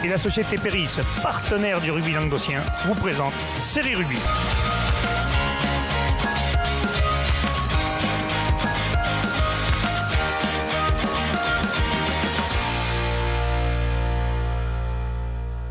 et la société Péris, partenaire du rugby languedocien, vous présente Série Rugby.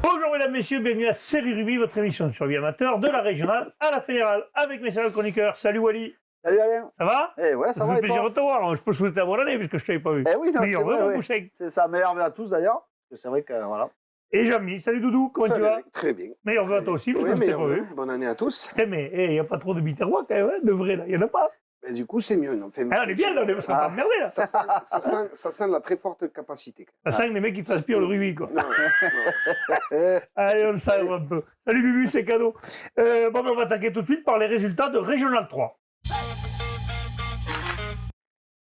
Bonjour mesdames, messieurs, bienvenue à Série Rugby, votre émission sur rugby amateur de la régionale à la fédérale, avec mes salles chroniqueurs. Salut Wally. Salut Alain. Ça va? Eh ouais, ça va. Ça fait plaisir de te voir. Je peux souhaiter la bonne année puisque je ne t'avais pas vu. Eh oui, non, meilleur c'est vrai, ouais. C'est ça, meilleur vœu à tous d'ailleurs. C'est vrai que voilà. Et Jamy, salut Doudou, comment tu vas? Très bien. Meilleur vœu à toi aussi, Oui, parce que je t'ai pas vu. bonne année à tous. Eh mais il n'y a pas trop de biterrois quand même, hein, de vrai là, il n'y en a pas. Mais du coup, c'est mieux. Non fait, Ah, on est bien là, on est pas emmerdés là. Ça sent la très forte capacité. Ça sent les mecs qui transpirent le rugby quoi. Non, Allez, on le savait un peu. Salut Bubu, c'est cadeau. Bon, on va attaquer tout de suite par les résultats de Régional 3.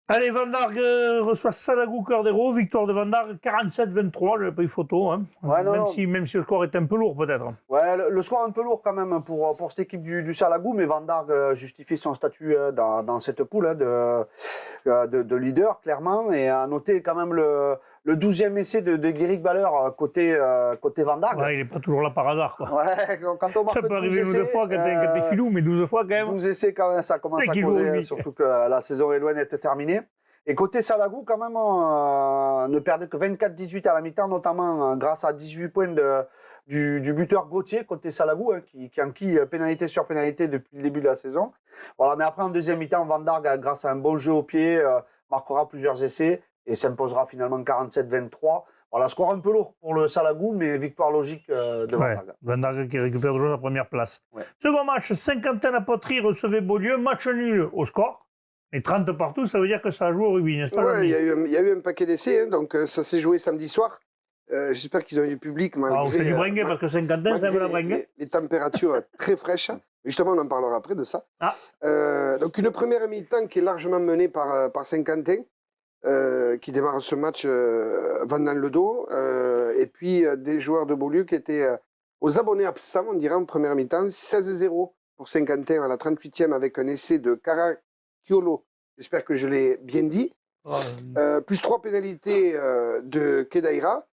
Allez, Van Dargue reçoit Salagou Cœur d'Hérault, victoire de Van Dargue 47-23, je n'ai pas eu photo, hein. Ouais, même si le score est un peu lourd peut-être. Ouais, le score est un peu lourd quand même pour cette équipe du Salagou, mais Van Dargue justifie son statut dans cette poule de leader, clairement, et à noter quand même le 12e essai de Guéric Baller côté Van Dargue. Ouais, il n'est pas toujours là par hasard quoi. Ouais, quand on marque Ça peut arriver une ou deux fois quand t'es filou, mais 12 fois quand même. 12 essais quand même, ça commence à causer, surtout que la saison est loin d'être terminée. Et côté Salagou, quand même, ne perdait que 24-18 à la mi-temps, notamment grâce à 18 points du buteur Gauthier, côté Salagou, qui enquille pénalité sur pénalité depuis le début de la saison. Voilà, mais après, en deuxième mi-temps, Van Dargue, grâce à un bon jeu au pied, marquera plusieurs essais et s'imposera finalement 47-23. Voilà, score un peu lourd pour le Salagou, mais victoire logique de Van Dargue. Van Dargue qui récupère toujours la première place. Ouais. Second match, Saint-Quentin-la-Poterie recevait Beaulieu, match nul au score. Et 30 partout, ça veut dire que ça a joué au rugby, n'est-ce pas? Ouais, il y a eu un paquet d'essais, hein, donc ça s'est joué samedi soir. J'espère qu'ils ont eu du public. On fait du bringuet parce que Saint-Quentin, ça veut la bringuet. Les températures très fraîches. Justement, on en parlera après de ça. Ah. Donc une première mi-temps qui est largement menée par Saint-Quentin, qui démarre ce match vent dans le dos. Et puis des joueurs de Beaulieu qui étaient aux abonnés absents, on dirait, en première mi-temps. 16-0 pour Saint-Quentin à la 38e avec un essai de Caraciolo. J'espère que je l'ai bien dit. Plus 3 pénalités de Kedaïra.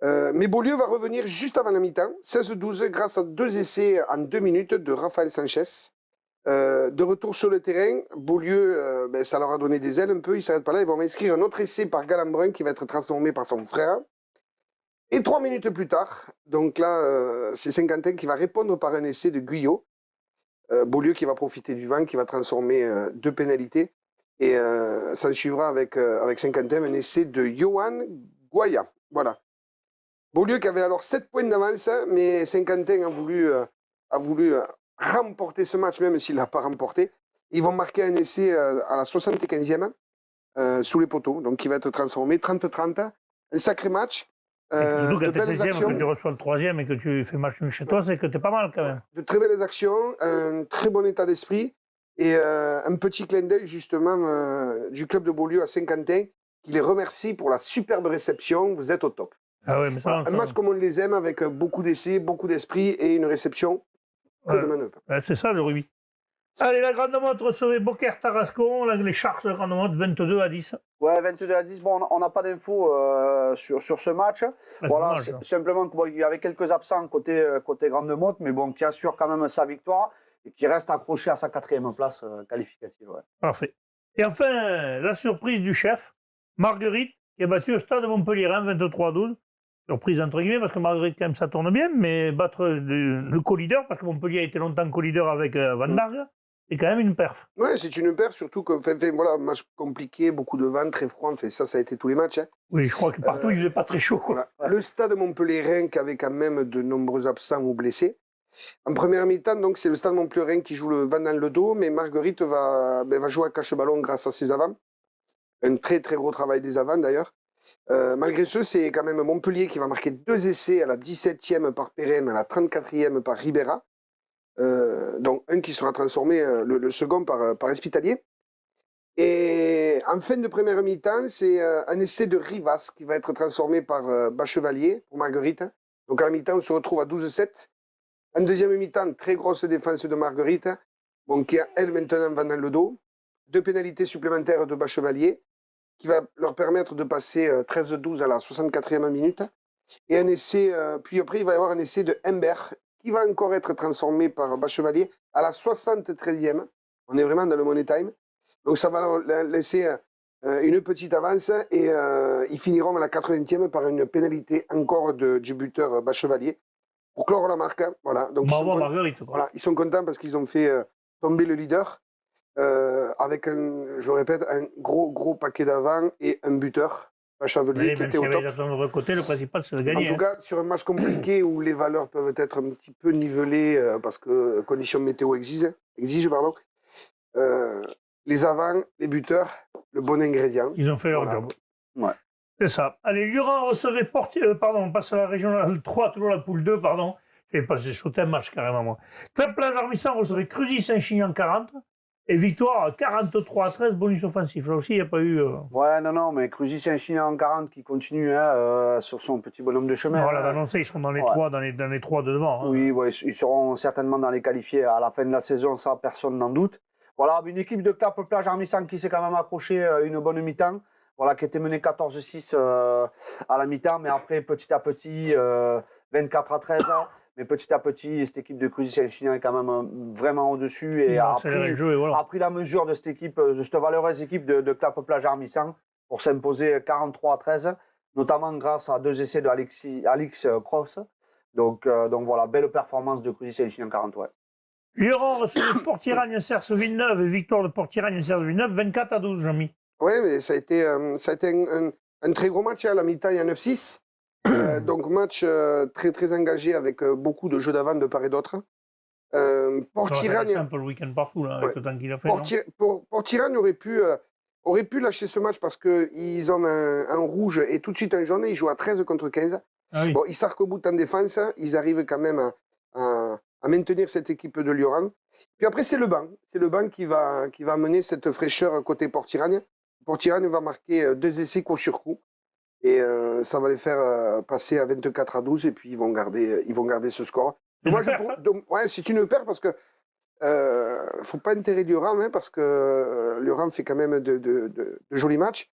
Mais Beaulieu va revenir juste avant la mi-temps, 16-12, grâce à 2 essais en 2 minutes de Raphaël Sanchez. De retour sur le terrain, Beaulieu, ça leur a donné des ailes un peu, ils ne s'arrêtent pas là, ils vont inscrire un autre essai par Galambrun qui va être transformé par son frère. Et 3 minutes plus tard, donc là, c'est Saint-Quentin qui va répondre par un essai de Guyot. Beaulieu qui va profiter du vent, qui va transformer 2 pénalités. Et ça suivra avec Saint-Quentin un essai de Johan Goya. Voilà. Beaulieu qui avait alors 7 points d'avance, mais Saint-Quentin a voulu remporter ce match, même s'il ne l'a pas remporté. Ils vont marquer un essai à la 75e sous les poteaux, donc qui va être transformé 30-30. Un sacré match. Surtout quand tu es 16e, que tu reçois le 3e et que tu fais match nul chez toi, c'est que tu es pas mal quand même. De très belles actions, un très bon état d'esprit et un petit clin d'œil justement du club de Beaulieu à Saint-Quentin qui les remercie pour la superbe réception. Vous êtes au top. Ah ouais, mais ça, un match comme on les aime, avec beaucoup d'essais, beaucoup d'esprit et une réception que de manœuvre. C'est ça le rugby. Allez, la Grande Motte recevait Beaucaire-Tarascon, les Sharks de la Grande Motte, 22-10. Ouais, 22-10. Bon, on n'a pas d'infos sur ce match. Voilà, simplement qu'il y avait quelques absents côté Grande Motte, mais bon, qui assure quand même sa victoire et qui reste accroché à sa 4e place qualificative. Ouais. Parfait. Et enfin, la surprise du chef, Marguerite, qui a battu au Stade Montpellier 23-12. Surprise entre guillemets, parce que Marguerite, quand même, ça tourne bien, mais battre le co-leader, parce que Montpellier a été longtemps co-leader avec Van Dargue, c'est quand même une perf. Oui, c'est une perf, surtout que, voilà, match compliqué, beaucoup de vent, très froid, ça a été tous les matchs. Hein. Oui, je crois que partout, il faisait pas très chaud. Quoi. Voilà. Le Stade Montpellier-Rhin, qui avait quand même de nombreux absents ou blessés. En première mi-temps, donc, c'est le Stade Montpellier-Rhin qui joue le vent dans le dos, mais Marguerite va jouer à cache-ballon grâce à ses avants. Un très, très gros travail des avants, d'ailleurs. Malgré ce, c'est quand même Montpellier qui va marquer 2 essais à la 17e par Perem, à la 34e par Ribera. Donc un qui sera transformé, le second par Espitalier. Et en fin de première mi-temps, c'est un essai de Rivas qui va être transformé par Bachevalier pour Marguerite. Donc à la mi-temps, on se retrouve à 12-7. En deuxième mi-temps, très grosse défense de Marguerite, bon, qui a elle maintenant va dans le dos. 2 pénalités supplémentaires de Bachevalier, qui va leur permettre de passer 13-12 à la 64e minute. Et un essai, puis après, il va y avoir un essai de Humbert qui va encore être transformé par Bachevalier à la 73e. On est vraiment dans le money time. Donc ça va laisser une petite avance et ils finiront à la 80e par une pénalité encore du buteur Bachevalier pour clore la marque. Voilà. Donc Marguerite, voilà, ils sont contents parce qu'ils ont fait tomber le leader avec, je le répète, un gros paquet d'avant et un buteur. Bachevalier qui était au top. De l'autre côté, le principal, c'est de gagner. En tout cas, sur un match compliqué où les valeurs peuvent être un petit peu nivelées parce que conditions météo exigent les avants, les buteurs, le bon ingrédient. Ils ont fait leur job. Ouais. C'est ça. Allez, Lyon recevait on passe à la régionale 3, toujours la poule 2, pardon. J'ai passé sauté un match carrément, moi. Club Plage Armissant recevait Cruzy Saint-Chinian 40. Et victoire 43-13, bonus offensif. Là aussi, il n'y a pas eu. Ouais, non, mais Cruzy Saint-Chinian en 40 qui continue sur son petit bonhomme de chemin. On l'avait annoncé, ils seront dans les trois, dans les trois de devant. Oui, ouais, ils seront certainement dans les qualifiés à la fin de la saison, ça, personne n'en doute. Voilà, une équipe de Cap Plage Armissant qui s'est quand même accroché une bonne mi-temps. Voilà, qui était menée 14-6 à la mi-temps, mais après, petit à petit, 24-13. Mais petit à petit, cette équipe de Cruzy Saint-Chinian est quand même vraiment au-dessus et a pris la mesure de cette équipe, de cette valeureuse équipe de Cap Plage Armissant pour s'imposer 43-13, notamment grâce à 2 essais de Alix Cross. Donc voilà, belle performance de Cruzy Saint-Chinian 40. Ouais. Lyon recevait Port-Iragne-Cerce Villeneuve et victoire de Port-Iragne-Cerce Villeneuve 24-12, Jean-Mi. Oui, mais ça a été un très gros match. À la mi-temps, il y a 9-6. Donc match très engagé avec beaucoup de jeux d'avant de part et d'autre. Port-Iragne un peu le week-end partout là, avec le temps qu'il a fait. Port-Iragne aurait pu lâcher ce match parce qu'ils ont un rouge et tout de suite un jaune. Ils jouent à 13 contre 15. Ah oui. Bon, ils s'arc-boutent en défense. Ils arrivent quand même à maintenir cette équipe de Lyon. Puis après, c'est le banc. C'est le banc qui va amener cette fraîcheur côté Port-Iragne. Port-Iragne va marquer 2 essais coup sur coup. Et ça va les faire passer à 24-12 et puis ils vont garder ce score. C'est une perte parce que faut pas enterrer Lyon parce que Lyon fait quand même de jolis matchs.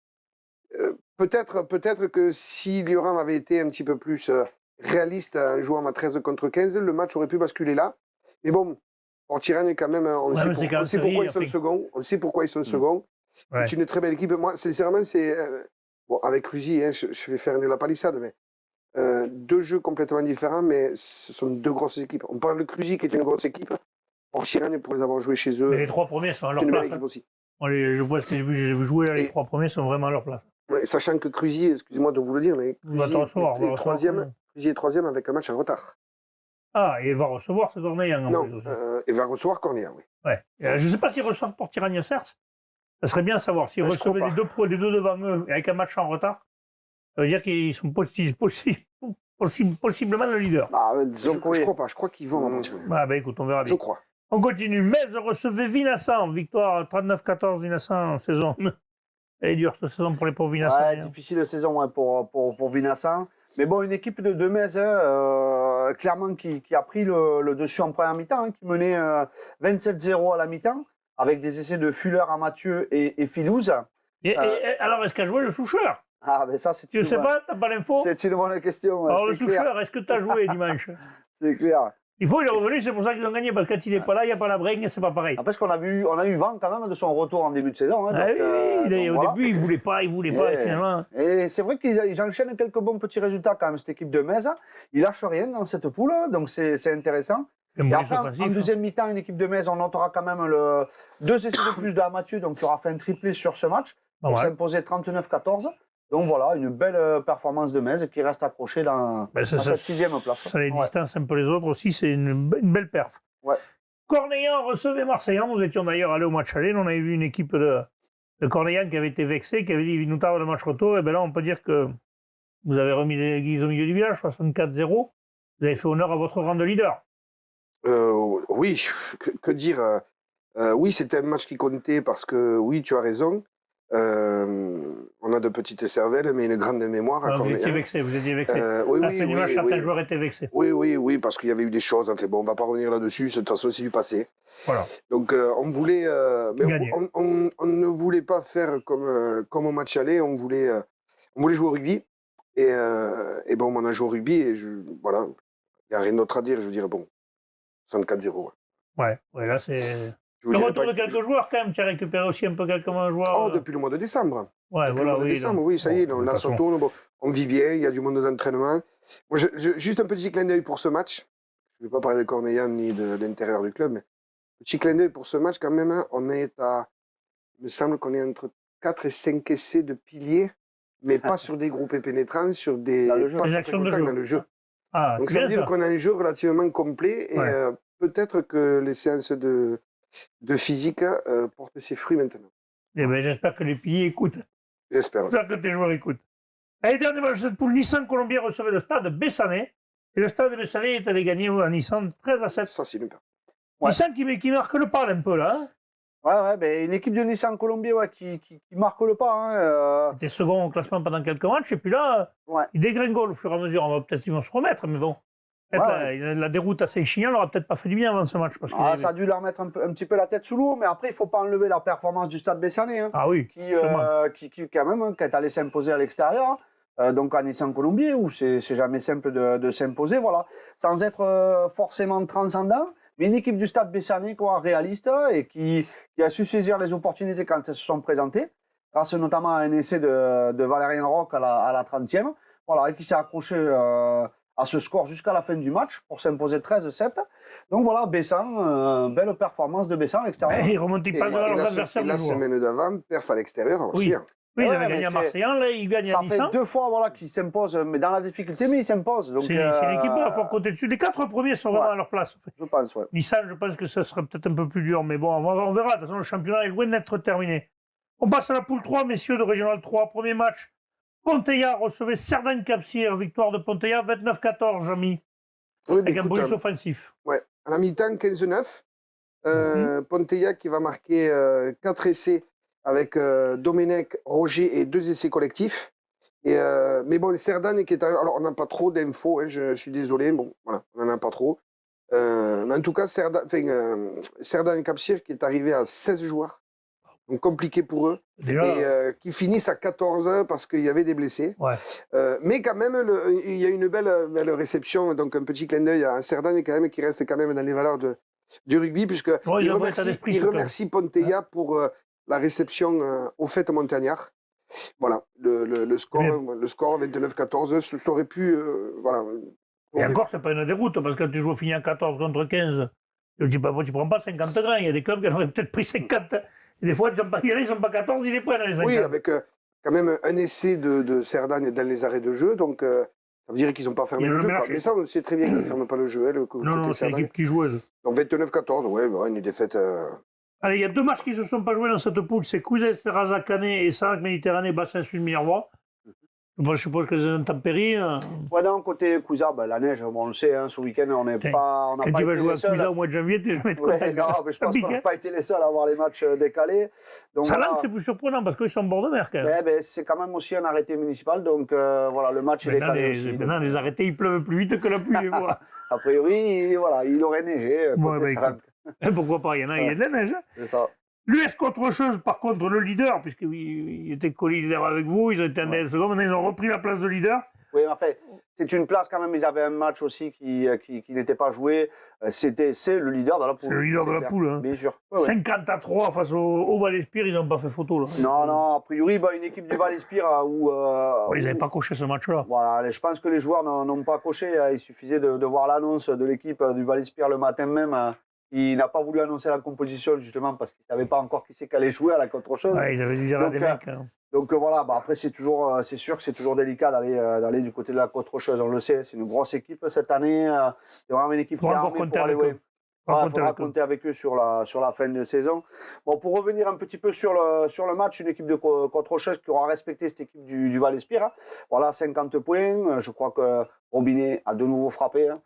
Peut-être que si Lyon avait été un petit peu plus réaliste en jouant à 13 contre 15, le match aurait pu basculer là. Mais bon, Port-Iragne quand même, on sait pourquoi ils sont seconds. On sait pourquoi ils sont seconds. Ouais. C'est une très belle équipe. Moi, sincèrement, c'est bon, avec Cruzy, je vais faire la palissade, mais 2 jeux complètement différents, mais ce sont 2 grosses équipes. On parle de Cruzy qui est une grosse équipe. Port-Iragne, pour les avoir joués chez eux. Mais les 3 premiers sont à leur place. Aussi. Je vois ce que j'ai vu jouer, là, les 3 premiers sont vraiment à leur place. Ouais, sachant que Cruzy, excusez-moi de vous le dire, mais Cruzy est 3e avec un match en retard. Ah, et il va recevoir ce Cornelian. Non, il va recevoir Cornelian, oui. Ouais. Je ne sais pas s'ils reçoivent Port-Iragne-Cerce. Ça serait bien de savoir s'ils recevaient les deux devant eux avec un match en retard. Ça veut dire qu'ils sont possiblement le leader. Je crois pas, je crois qu'ils vont. Écoute, on verra bien. Je crois. On continue. Metz recevait Vinassan. Victoire 39-14 Vinassan en saison. Elle est dure cette saison pour les pauvres Vinassan. Ouais, difficile saison pour Vinassan. Mais bon, une équipe de Metz, clairement, qui a pris le dessus en première mi-temps, qui menait 27-0 à la mi-temps, avec des essais de Fuller à Mathieu et Filouz. Alors, est-ce qu'a joué le Soucheur? Ah, mais ça, c'est tu sais pas, t'as pas l'info? C'est une bonne question. Alors, le Soucheur, est-ce que tu as joué dimanche? C'est clair. Il est revenu, c'est pour ça qu'ils ont gagné, parce que quand il n'est pas là, il n'y a pas la bringue, c'est pas pareil. Parce qu'on a eu vent quand même de son retour en début de saison. Hein, au début, il voulait pas, et finalement. Et c'est vrai qu'ils enchaînent quelques bons petits résultats quand même, cette équipe de Metz. Ils lâchent rien dans cette poule, donc c'est intéressant. Et après, en deuxième mi-temps, une équipe de Metz, on notera quand même 2 essais de plus de Mathieu, donc il aura fait un triplé sur ce match, pour s'imposer 39-14. Donc voilà, une belle performance de Metz qui reste accrochée dans cette 6e place. Ça les distance un peu les autres aussi, c'est une belle perf. Ouais. Cornelian recevait Marseillan, nous étions d'ailleurs allés au match aller, on avait vu une équipe de Cornelian qui avait été vexée, qui avait dit il nous tarde le match retour, et bien là on peut dire que vous avez remis l'église au milieu du village, 64-0, vous avez fait honneur à votre rang de leader. Oui, que dire oui, c'était un match qui comptait parce que, oui, tu as raison. On a de petites cervelles, mais une grande mémoire. Vous étiez vexé. Oui, à la fin du match, certains joueurs étaient vexés. Oui, parce qu'il y avait eu des choses. Enfin, bon, on ne va pas revenir là-dessus, de toute façon, c'est du passé. Voilà. Donc, on voulait. Mais on ne voulait pas faire comme au match aller, on voulait jouer au rugby. Et bon, on a joué au rugby et voilà, il n'y a rien d'autre à dire. Je veux dire, bon, 64-0. Ouais, là, c'est. Le retour de quelques joueurs, quand même. Tu as récupéré aussi un peu quelques joueurs. Oh, depuis le mois de décembre. Ouais, depuis le mois de décembre, oui, ça y est, là, ça tourne. Bon, on vit bien, il y a du monde aux entraînements. Moi, juste un petit clin d'œil pour ce match. Je ne vais pas parler de Cornellane ni de l'intérieur du club, mais petit clin d'œil pour ce match, quand même. Hein, il me semble qu'on est entre 4 et 5 essais de piliers, mais pas sur des groupes pénétrants, sur des passes après contact dans le jeu. Ah, donc ça veut dire qu'on a un jeu relativement complet et peut-être que les séances de physique portent ses fruits maintenant. Eh ben, j'espère que les piliers écoutent. J'espère. J'espère que tes joueurs écoutent. Allez, dernier match de cette poule, Nissan Colombier recevait le stade Bessanet. Et le stade Bessanet est allé gagner à Nissan 13-7. Ça, c'est super. Nissan qui marque le pas un peu là. Hein. Ouais, ben, une équipe de Nissan Colombier qui marque le pas. Hein, Il était second au classement pendant quelques matchs, et puis là, il dégringole au fur et à mesure. Peut-être qu'ils vont se remettre, mais bon. La déroute à Saint-Chinian n'aura peut-être pas fait du bien avant ce match. Parce ça a dû leur mettre un petit peu la tête sous l'eau, mais après, il ne faut pas enlever la performance du Stade Bessanet. Hein, qui quand même, qui est allé s'imposer à l'extérieur. Donc à Nissan Colombier, où c'est jamais simple de s'imposer, voilà, sans être forcément transcendant. Mais une équipe du Stade Bessanet, réaliste, et qui a su saisir les opportunités quand elles se sont présentées, grâce notamment à un essai de Valérien Roch à la 30e, voilà, et qui s'est accroché à ce score jusqu'à la fin du match pour s'imposer 13-7. Donc voilà, Bessan, belle performance de Bessan à l'extérieur. Il remonte pas de leurs adversaires. Et la semaine d'avant, perf à l'extérieur aussi. Hein. Oui, ils avaient gagné à Marseille, là, ils gagnent à Nissan. Ça fait 2 fois qu'ils s'imposent, mais dans la difficulté, mais ils s'imposent. C'est l'équipe il faut compter dessus. Les 4 premiers sont vraiment à leur place. En fait. Je pense, ouais. Nissan, je pense que ça serait peut-être un peu plus dur, mais bon, on verra. De toute façon, le championnat est loin d'être terminé. On passe à la poule 3, messieurs, de Régional 3. Premier match. Ponteilla recevait Cerdagne-Capcir. Victoire de Ponteilla, 29-14, Jean-Mi. Oui, avec un bonus offensif. Ouais, à la mi-temps, 15-9. Ponteilla qui va marquer 4 essais avec Domenech, Roger et 2 essais collectifs. Mais bon, Cerdagne qui est arrivé. Alors, on n'a pas trop d'infos, hein, je suis désolé. Bon, voilà, on n'en a pas trop. Mais en tout cas, Cerdagne-Capcir qui est arrivé à 16 joueurs. Donc, compliqué pour eux. Et qui finissent à 14 parce qu'il y avait des blessés. Ouais. Mais quand même, il y a une belle réception. Donc, un petit clin d'œil à Cerdagne quand même, qui reste quand même dans les valeurs du rugby, puisqu'il remercie Ponteilla pour la réception au fait montagnard. Voilà, le score 29-14, ça aurait pu... voilà. Et encore, c'est pas une déroute, parce que quand tu joues fini à 14 contre 15, tu ne prends pas 50 grains. Il y a des clubs qui en auraient peut-être pris 50. Et des fois, ils ne sont pas 14, ils les prennent les 50. Oui, avec quand même un essai de Cerdagne dans les arrêts de jeu, donc ça veut dire qu'ils n'ont pas fermé le jeu. Mais ça, on sait très bien qu'ils ne ferment pas le jeu, le côté non, c'est l'équipe qui joueuse. Donc 29-14, ouais, une défaite... Allez, il y a 2 matchs qui ne se sont pas joués dans cette poule, c'est Cousin Esperanza Canet et Sarac Méditerranée, Bassin Sud Minervois. Je suppose que c'est un intempéries. Ouais, non, côté Cousin, la neige, on le sait, hein, ce week-end, on n'a pas été les seuls. Quand tu vas jouer à Cousin au mois de janvier, tu n'es jamais de contact. Non, mais je pense qu'on n'a pas été les seuls à avoir les matchs décalés. Salang, c'est plus surprenant, parce qu'ils sont en bord de mer, quand même. C'est quand même aussi un arrêté municipal, donc voilà, le match est décalé aussi. Maintenant, les arrêtés, ils pleuvent plus vite que la pluie. A priori, voilà, il aurait neigé côté Salang. Pourquoi pas, il y a de la neige. C'est ça. L'US Contre-Chose, par contre, le leader, puisqu'il était co-leader avec vous, ils ont été en seconde, maintenant ils ont repris la place de leader. Oui, en fait, c'est une place quand même, ils avaient un match aussi qui n'était pas joué. C'est le leader de la poule. C'est le leader de la poule, hein. Bien sûr. 50-3 face au Val-Espire, ils n'ont pas fait photo. Là. Non, a priori, une équipe du Val-Espire où... ils n'avaient pas coché ce match-là. Voilà, je pense que les joueurs n'ont pas coché. Il suffisait de voir l'annonce de l'équipe du Val-Espire le matin même. Il n'a pas voulu annoncer la composition, justement, parce qu'il ne savait pas encore qui c'est qui allait jouer à la contre-chose. Ouais, ils avaient dû dire à des mecs. Hein. Donc voilà, après, c'est sûr que c'est toujours délicat d'aller du côté de la contre-chose. On le sait, c'est une grosse équipe cette année. C'est vraiment une équipe qui est armée pour aller. Il faudra compter avec eux sur la fin de saison. Bon, pour revenir un petit peu sur le match, une équipe de contre-chose qui aura respecté cette équipe du Val-Espire. Voilà, 50 points. Je crois que Robinet a de nouveau frappé. Hein.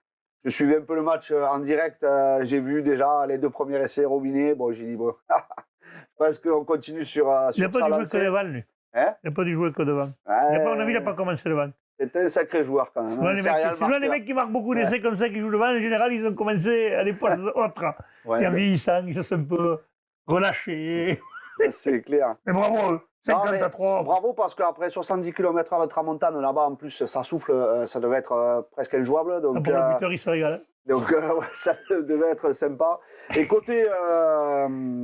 Je suivais un peu le match en direct. J'ai vu déjà les 2 premiers essais Robinet. Bon, j'ai dit, bon, je pense qu'on continue sur il n'a pas dû jouer que devant, lui. Hein, il n'a pas dû jouer que devant. À mon avis, il n'a pas commencé devant. C'était un sacré joueur quand même. Souvent, les mecs qui marquent beaucoup d'essais comme ça, qui jouent devant, en général, ils ont commencé à l'époque autre. Et en vieillissant, ils se sont un peu relâchés. C'est clair. Mais bravo à eux. 50-3. Bravo, parce qu'après 70 km/h de tramontane, là-bas, en plus, ça souffle, ça devait être presque injouable. Donc, pour le buteur, il se régale. Donc, ça devait être sympa. Et côté...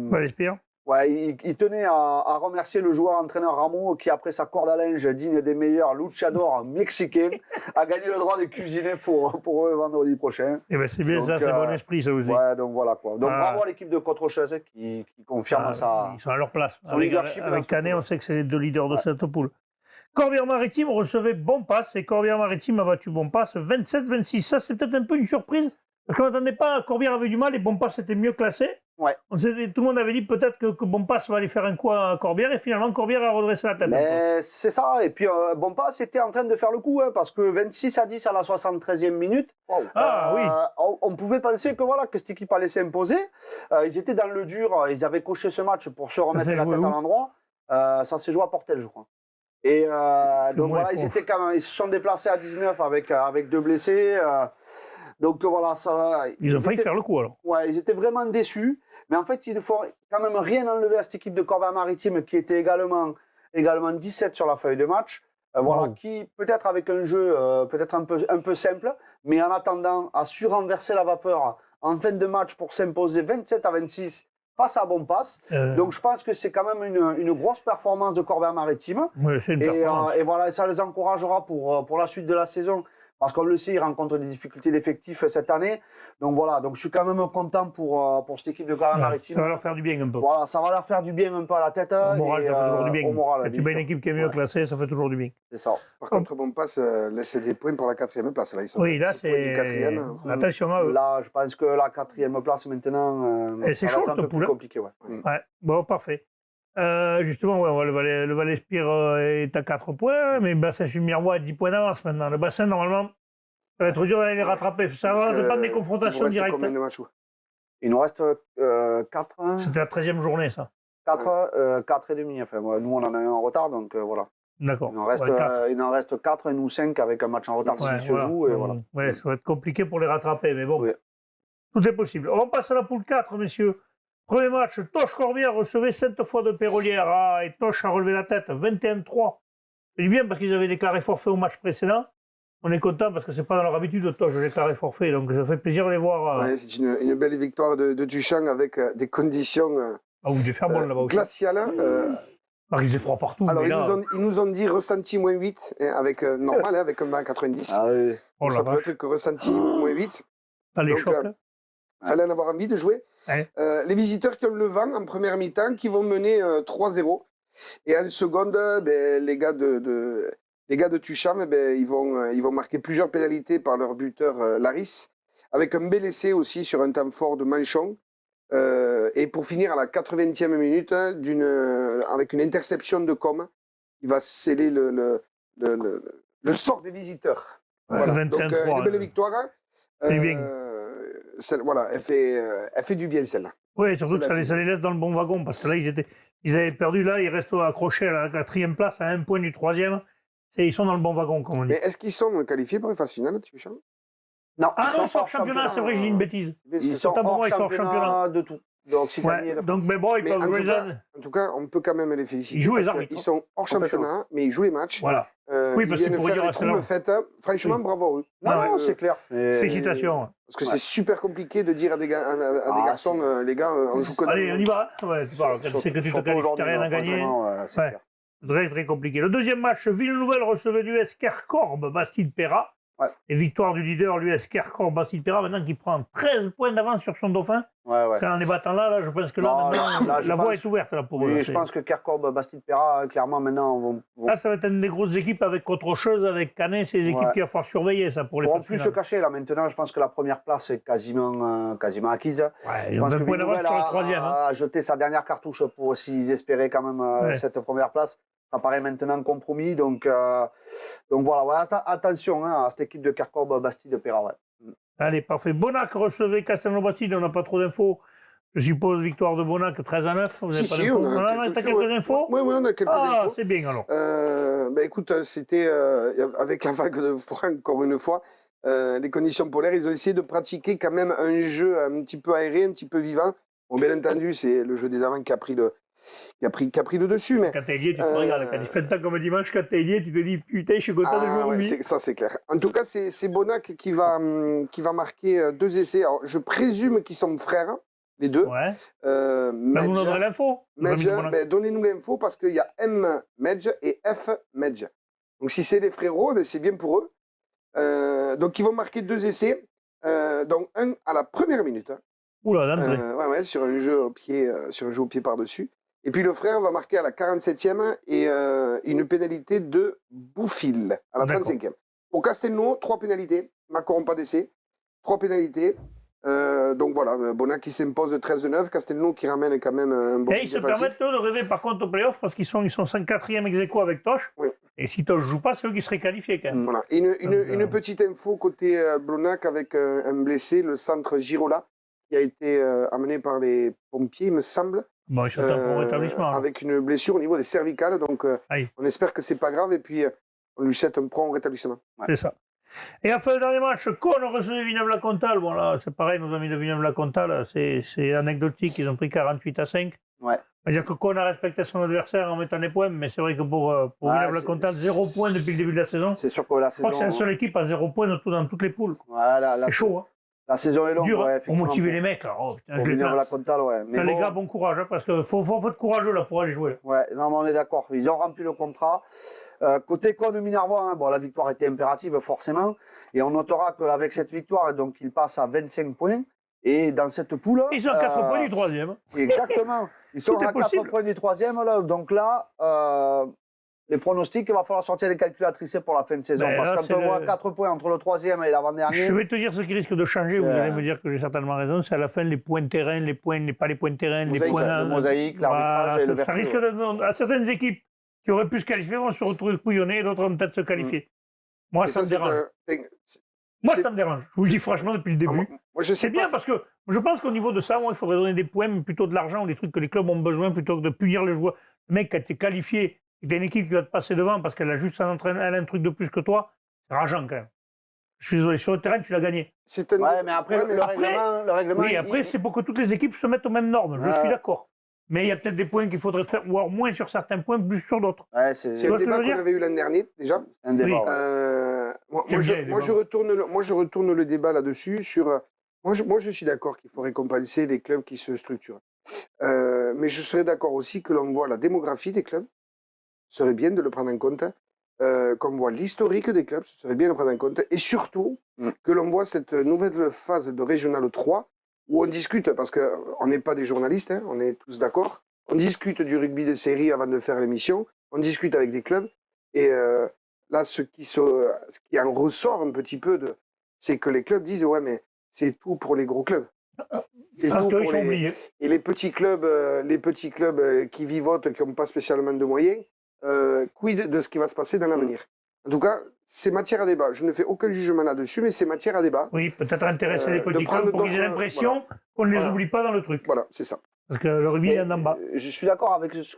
Valespierre. Ouais, il tenait à remercier le joueur-entraîneur Ramo qui, après sa corde à linge digne des meilleurs luchadors mexicains, a gagné le droit de cuisiner pour eux vendredi prochain. Et ben c'est bien donc, ça, c'est bon esprit, ça aussi. Ouais, donc voilà quoi. Donc bravo à l'équipe de Côte-Rocheuse qui confirme ça. Ils sont à leur place. Avec Canet, on sait que c'est les deux leaders de cette poule. Corbière-Maritime recevait Bompas et Corbière-Maritime a battu Bompas 27-26. Ça, c'est peut-être un peu une surprise. Parce qu'on n'attendait pas, Corbière avait du mal et Bompas était mieux classé. Ouais. Tout le monde avait dit peut-être que Bompas va aller faire un coup à Corbière et finalement Corbière a redressé la tête. Mais c'est ça, et puis Bompas était en train de faire le coup, hein, parce que 26-10 à la 73e minute, oui. On pouvait penser que cette équipe allait s'imposer. Ils étaient dans le dur, ils avaient coché ce match pour se remettre la tête à l'endroit. Ça s'est joué à Portel, je crois. Et donc voilà, ils se sont déplacés à 19 avec 2 blessés. Donc voilà, ça. Ils ont failli faire le coup alors. Ouais, ils étaient vraiment déçus. Mais en fait, il ne faut quand même rien enlever à cette équipe de Corbière-Maritime qui était également 17 sur la feuille de match. Voilà, qui peut-être avec un jeu peut-être un peu simple, mais en attendant a su renverser la vapeur en fin de match pour s'imposer 27-26 face à Bompas. Donc je pense que c'est quand même une grosse performance de Corbière-Maritime. Oui, c'est une performance. Et voilà, ça les encouragera pour la suite de la saison. Parce qu'on le sait, ils rencontrent des difficultés d'effectifs cette année. Donc voilà, donc je suis quand même content pour cette équipe de Corbière-Maritime. Ça va leur faire du bien un peu. Voilà, ça va leur faire du bien un peu à la tête. Au moral, ça fait toujours du bien. Moral, quand tu bats une équipe qui est mieux classée, ça fait toujours du bien. C'est ça. Par contre, Bompas laisse des points pour la 4e place. Là, ils sont là, c'est... Attention à eux. Là, je pense que la 4e place, maintenant, c'est chaud, un peu plus compliqué. Ouais. Bon, parfait. Justement, le Valespierre est à 4 points, mais le bassin sur Mirevois a 10 points d'avance maintenant. Le bassin, normalement, ça va être dur d'aller les rattraper. Ça va dépendre des confrontations directes. Combien de matchs? Il nous reste 4. C'était la 13e journée, ça. 4 et demi. Enfin, nous, on en a eu en retard, donc voilà. D'accord. Il en reste 4 et nous 5 avec un match en retard s'il se joue. Et voilà. Ouais, ça va être compliqué pour les rattraper, mais bon, tout est possible. On passe à la poule 4, messieurs. Premier match, Toch-Corbière recevait Sainte-Foy de Pérolière. Et Toch a relevé la tête, 21-3. C'est bien parce qu'ils avaient déclaré forfait au match précédent. On est content parce que c'est pas dans leur habitude de Toch de déclarer forfait, donc ça fait plaisir de les voir. Ouais, c'est une belle victoire de Duchamp avec des conditions glaciales. Il faisait froid partout. Alors, ils nous ont dit ressenti moins 8, avec normal, avec un banc 90. Ah oui. Ça peut être que ressenti moins 8. T'as les chocs. Il fallait en avoir envie de jouer. Ouais. Les visiteurs qui ont le vent en première mi-temps, qui vont mener 3-0. Et en seconde, les gars de Tucham, ils vont marquer plusieurs pénalités par leur buteur Laris, avec un bel essai aussi sur un temps fort de Manchon. Et pour finir à la 80e minute, avec une interception de Com, il va sceller le sort des visiteurs. Voilà. Donc une belle victoire. Voilà, elle fait du bien celle-là. Oui, surtout que ça les laisse dans le bon wagon, parce que là, ils avaient perdu, là, ils restent accrochés à la 4e place, à 1 point du 3e. Ils sont dans le bon wagon, comme on dit. Mais est-ce qu'ils sont qualifiés pour les phases finales, Tucham? Non, ils sont hors championnat, c'est vrai, j'ai dit une bêtise. Ils sont hors championnat de tout. Donc, mais bon, ils peuvent jouer en tout cas, on peut quand même les féliciter. Ils jouent les arbitres. Ils sont hors championnat, mais ils jouent les matchs. Voilà. Oui, parce qu'ils pourraient dire le fait. Franchement, bravo à eux. Non, c'est clair. Félicitations. Parce que c'est super compliqué de dire à des garçons, les gars, on joue que. Allez, on y va. Tu parles. Tu sais que tu te qualifies, tu n'as rien à gagner. C'est très, très compliqué. Le deuxième match, Ville-Nouvelle recevait l'US Kercorbe, Bastide-Péra. Et victoire du leader, l'US Kercorbe, Bastide-Péra, maintenant qui prend 13 points d'avance sur son dauphin. En les battant là, je pense que la voie est ouverte là, pour eux. Oui, je pense que Kercorbe, Bastide-Péra, clairement, maintenant, vont... Là, ça va être une des grosses équipes avec Autre-Chose, avec Canet, c'est les équipes qui vont falloir surveiller ça pour les phases finales. Plus se cacher, là, maintenant, je pense que la première place est quasiment acquise. Ils ont 20 points d'avance sur le 3e. A jeté sa dernière cartouche pour s'ils espéraient quand même cette première place. Ça paraît maintenant compromis, donc voilà, attention à cette équipe de Kercorbe, Bastide-Péra. Allez, parfait. Bonac recevait Castelnau-Bastide, on n'a pas trop d'infos. Je suppose victoire de Bonac 13-9. Vous n'avez pas d'infos? On a quelques infos? Oui, on a quelques infos. Ah, c'est bien alors. Écoute, c'était avec la vague de froid, encore une fois, les conditions polaires, ils ont essayé de pratiquer quand même un jeu un petit peu aéré, un petit peu vivant. Bon, bien entendu, c'est le jeu des avants qui a pris qui a pris le dessus. Mais, quand t'es lié, tu te regardes. Quand tu fais le temps comme dimanche, quand t'es lié, tu te dis putain, je suis content de jouer au rugby. Ça, c'est clair. En tout cas, c'est Bonac qui va marquer 2 essais. Alors, je présume qu'ils sont frères, les deux. Ouais. Vous nous donnerez l'info. Donnez-nous l'info parce qu'il y a M Medj et F Medj. Donc, si c'est les frérots, c'est bien pour eux. Donc, ils vont marquer 2 essais. Donc, un à la première minute. Oula, d'entrée. Sur un jeu au pied, par-dessus. Et puis le frère va marquer à la 47e et une pénalité de Bouffil à la 35e. Pour Castelnau, 3 pénalités. Macron pas d'essai. 3 pénalités. Donc voilà, Bonac qui s'impose de 13-9. Castelnau qui ramène quand même un bon. Et ils se permettent eux, de rêver par contre au play-off parce qu'ils sont 4e ex-aequo avec Toch. Oui. Et si Toch ne joue pas, c'est eux qui seraient qualifiés quand même. Voilà. Et une petite info côté Bonac avec un blessé, le centre Girola, qui a été amené par les pompiers, il me semble. Bon, ils sont en bon rétablissement. Avec une blessure au niveau des cervicales, donc on espère que c'est pas grave et puis on lui souhaite un prompt rétablissement. Ouais. C'est ça. Et enfin, le dernier match, Cône recevait Villeneuve-la-Comtale. Bon, là, c'est pareil, nos amis de Villeneuve-la-Comtale, c'est anecdotique, ils ont pris 48-5. Ouais. C'est-à-dire que Cône a respecté son adversaire en mettant les points, mais c'est vrai que pour Villeneuve-la-Comtale, 0 points depuis le début de la saison. C'est sûr que la saison. Je crois que c'est la seule équipe à 0 points dans toutes les poules. Voilà, c'est chaud, hein. La saison est longue, dur, ouais, pour motiver les mecs. Là. Oh, putain, pour Villeneuve-la-Comtale, ouais. Mais les gars, bon courage, hein, parce qu'il faut être courageux là, pour aller jouer. Là. Ouais, non, mais on est d'accord. Ils ont rempli le contrat. Côté Cône Minervois, hein, bon, la victoire était impérative, forcément. Et on notera qu'avec cette victoire, donc, ils passent à 25 points. Et dans cette poule. Ils sont à 4 points du 3e. Exactement. Ils sont à 4 points du 3e. Là. Donc là, les pronostics, il va falloir sortir les calculatrices pour la fin de saison. Parce que quand on voit 4 points entre le 3e et l'avant-dernier. Je vais te dire ce qui risque de changer, vous allez me dire que j'ai certainement raison, c'est à la fin les points de terrain, pas les points de terrain, les points. Le mosaïque, l'arbitrage et le vertu. Ça risque de. À certaines équipes qui auraient pu se qualifier vont se retrouver couillonnés et d'autres vont peut-être se qualifier. Moi, ça me dérange. Moi, ça me dérange. Je vous le dis franchement depuis le début. C'est bien parce que je pense qu'au niveau de ça, il faudrait donner des points, mais plutôt de l'argent ou des trucs que les clubs ont besoin plutôt que de punir les joueurs. Le mec qui a été qualifié, et t'as une équipe qui va te passer devant parce qu'elle a juste un truc de plus que toi, c'est rageant quand même. Je suis désolé, sur le terrain, tu l'as gagné. Ouais, mais après, le règlement. Oui, après, c'est pour que toutes les équipes se mettent aux mêmes normes. Je suis d'accord. Mais il y a peut-être des points qu'il faudrait faire, voire moins sur certains points, plus sur d'autres. Ouais, c'est un débat qu'on avait eu l'an dernier, déjà. Un débat, moi, je retourne le débat là-dessus. Moi, je suis d'accord qu'il faut récompenser les clubs qui se structurent. Mais je serais d'accord aussi que l'on voit la démographie des clubs. Ce serait bien de le prendre en compte. Qu'on voit l'historique des clubs, ce serait bien de le prendre en compte. Et surtout, que l'on voit cette nouvelle phase de Régional 3 où on discute, parce qu'on n'est pas des journalistes, hein, on est tous d'accord, on discute du rugby de série avant de faire l'émission, on discute avec des clubs, et là, ce qui en ressort un petit peu, c'est que les clubs disent « Ouais, mais c'est tout pour les gros clubs. » C'est tout pour les... Et les petits clubs qui vivotent, qui n'ont pas spécialement de moyens, quid de ce qui va se passer dans l'avenir. En tout cas, c'est matière à débat. Je ne fais aucun jugement là-dessus, mais c'est matière à débat. Oui, peut-être intéresser les petits clubs pour qu'ils aient l'impression qu'on ne les oublie pas dans le truc. Voilà, c'est ça. Parce que le rugby vient d'en bas. Je suis d'accord avec ce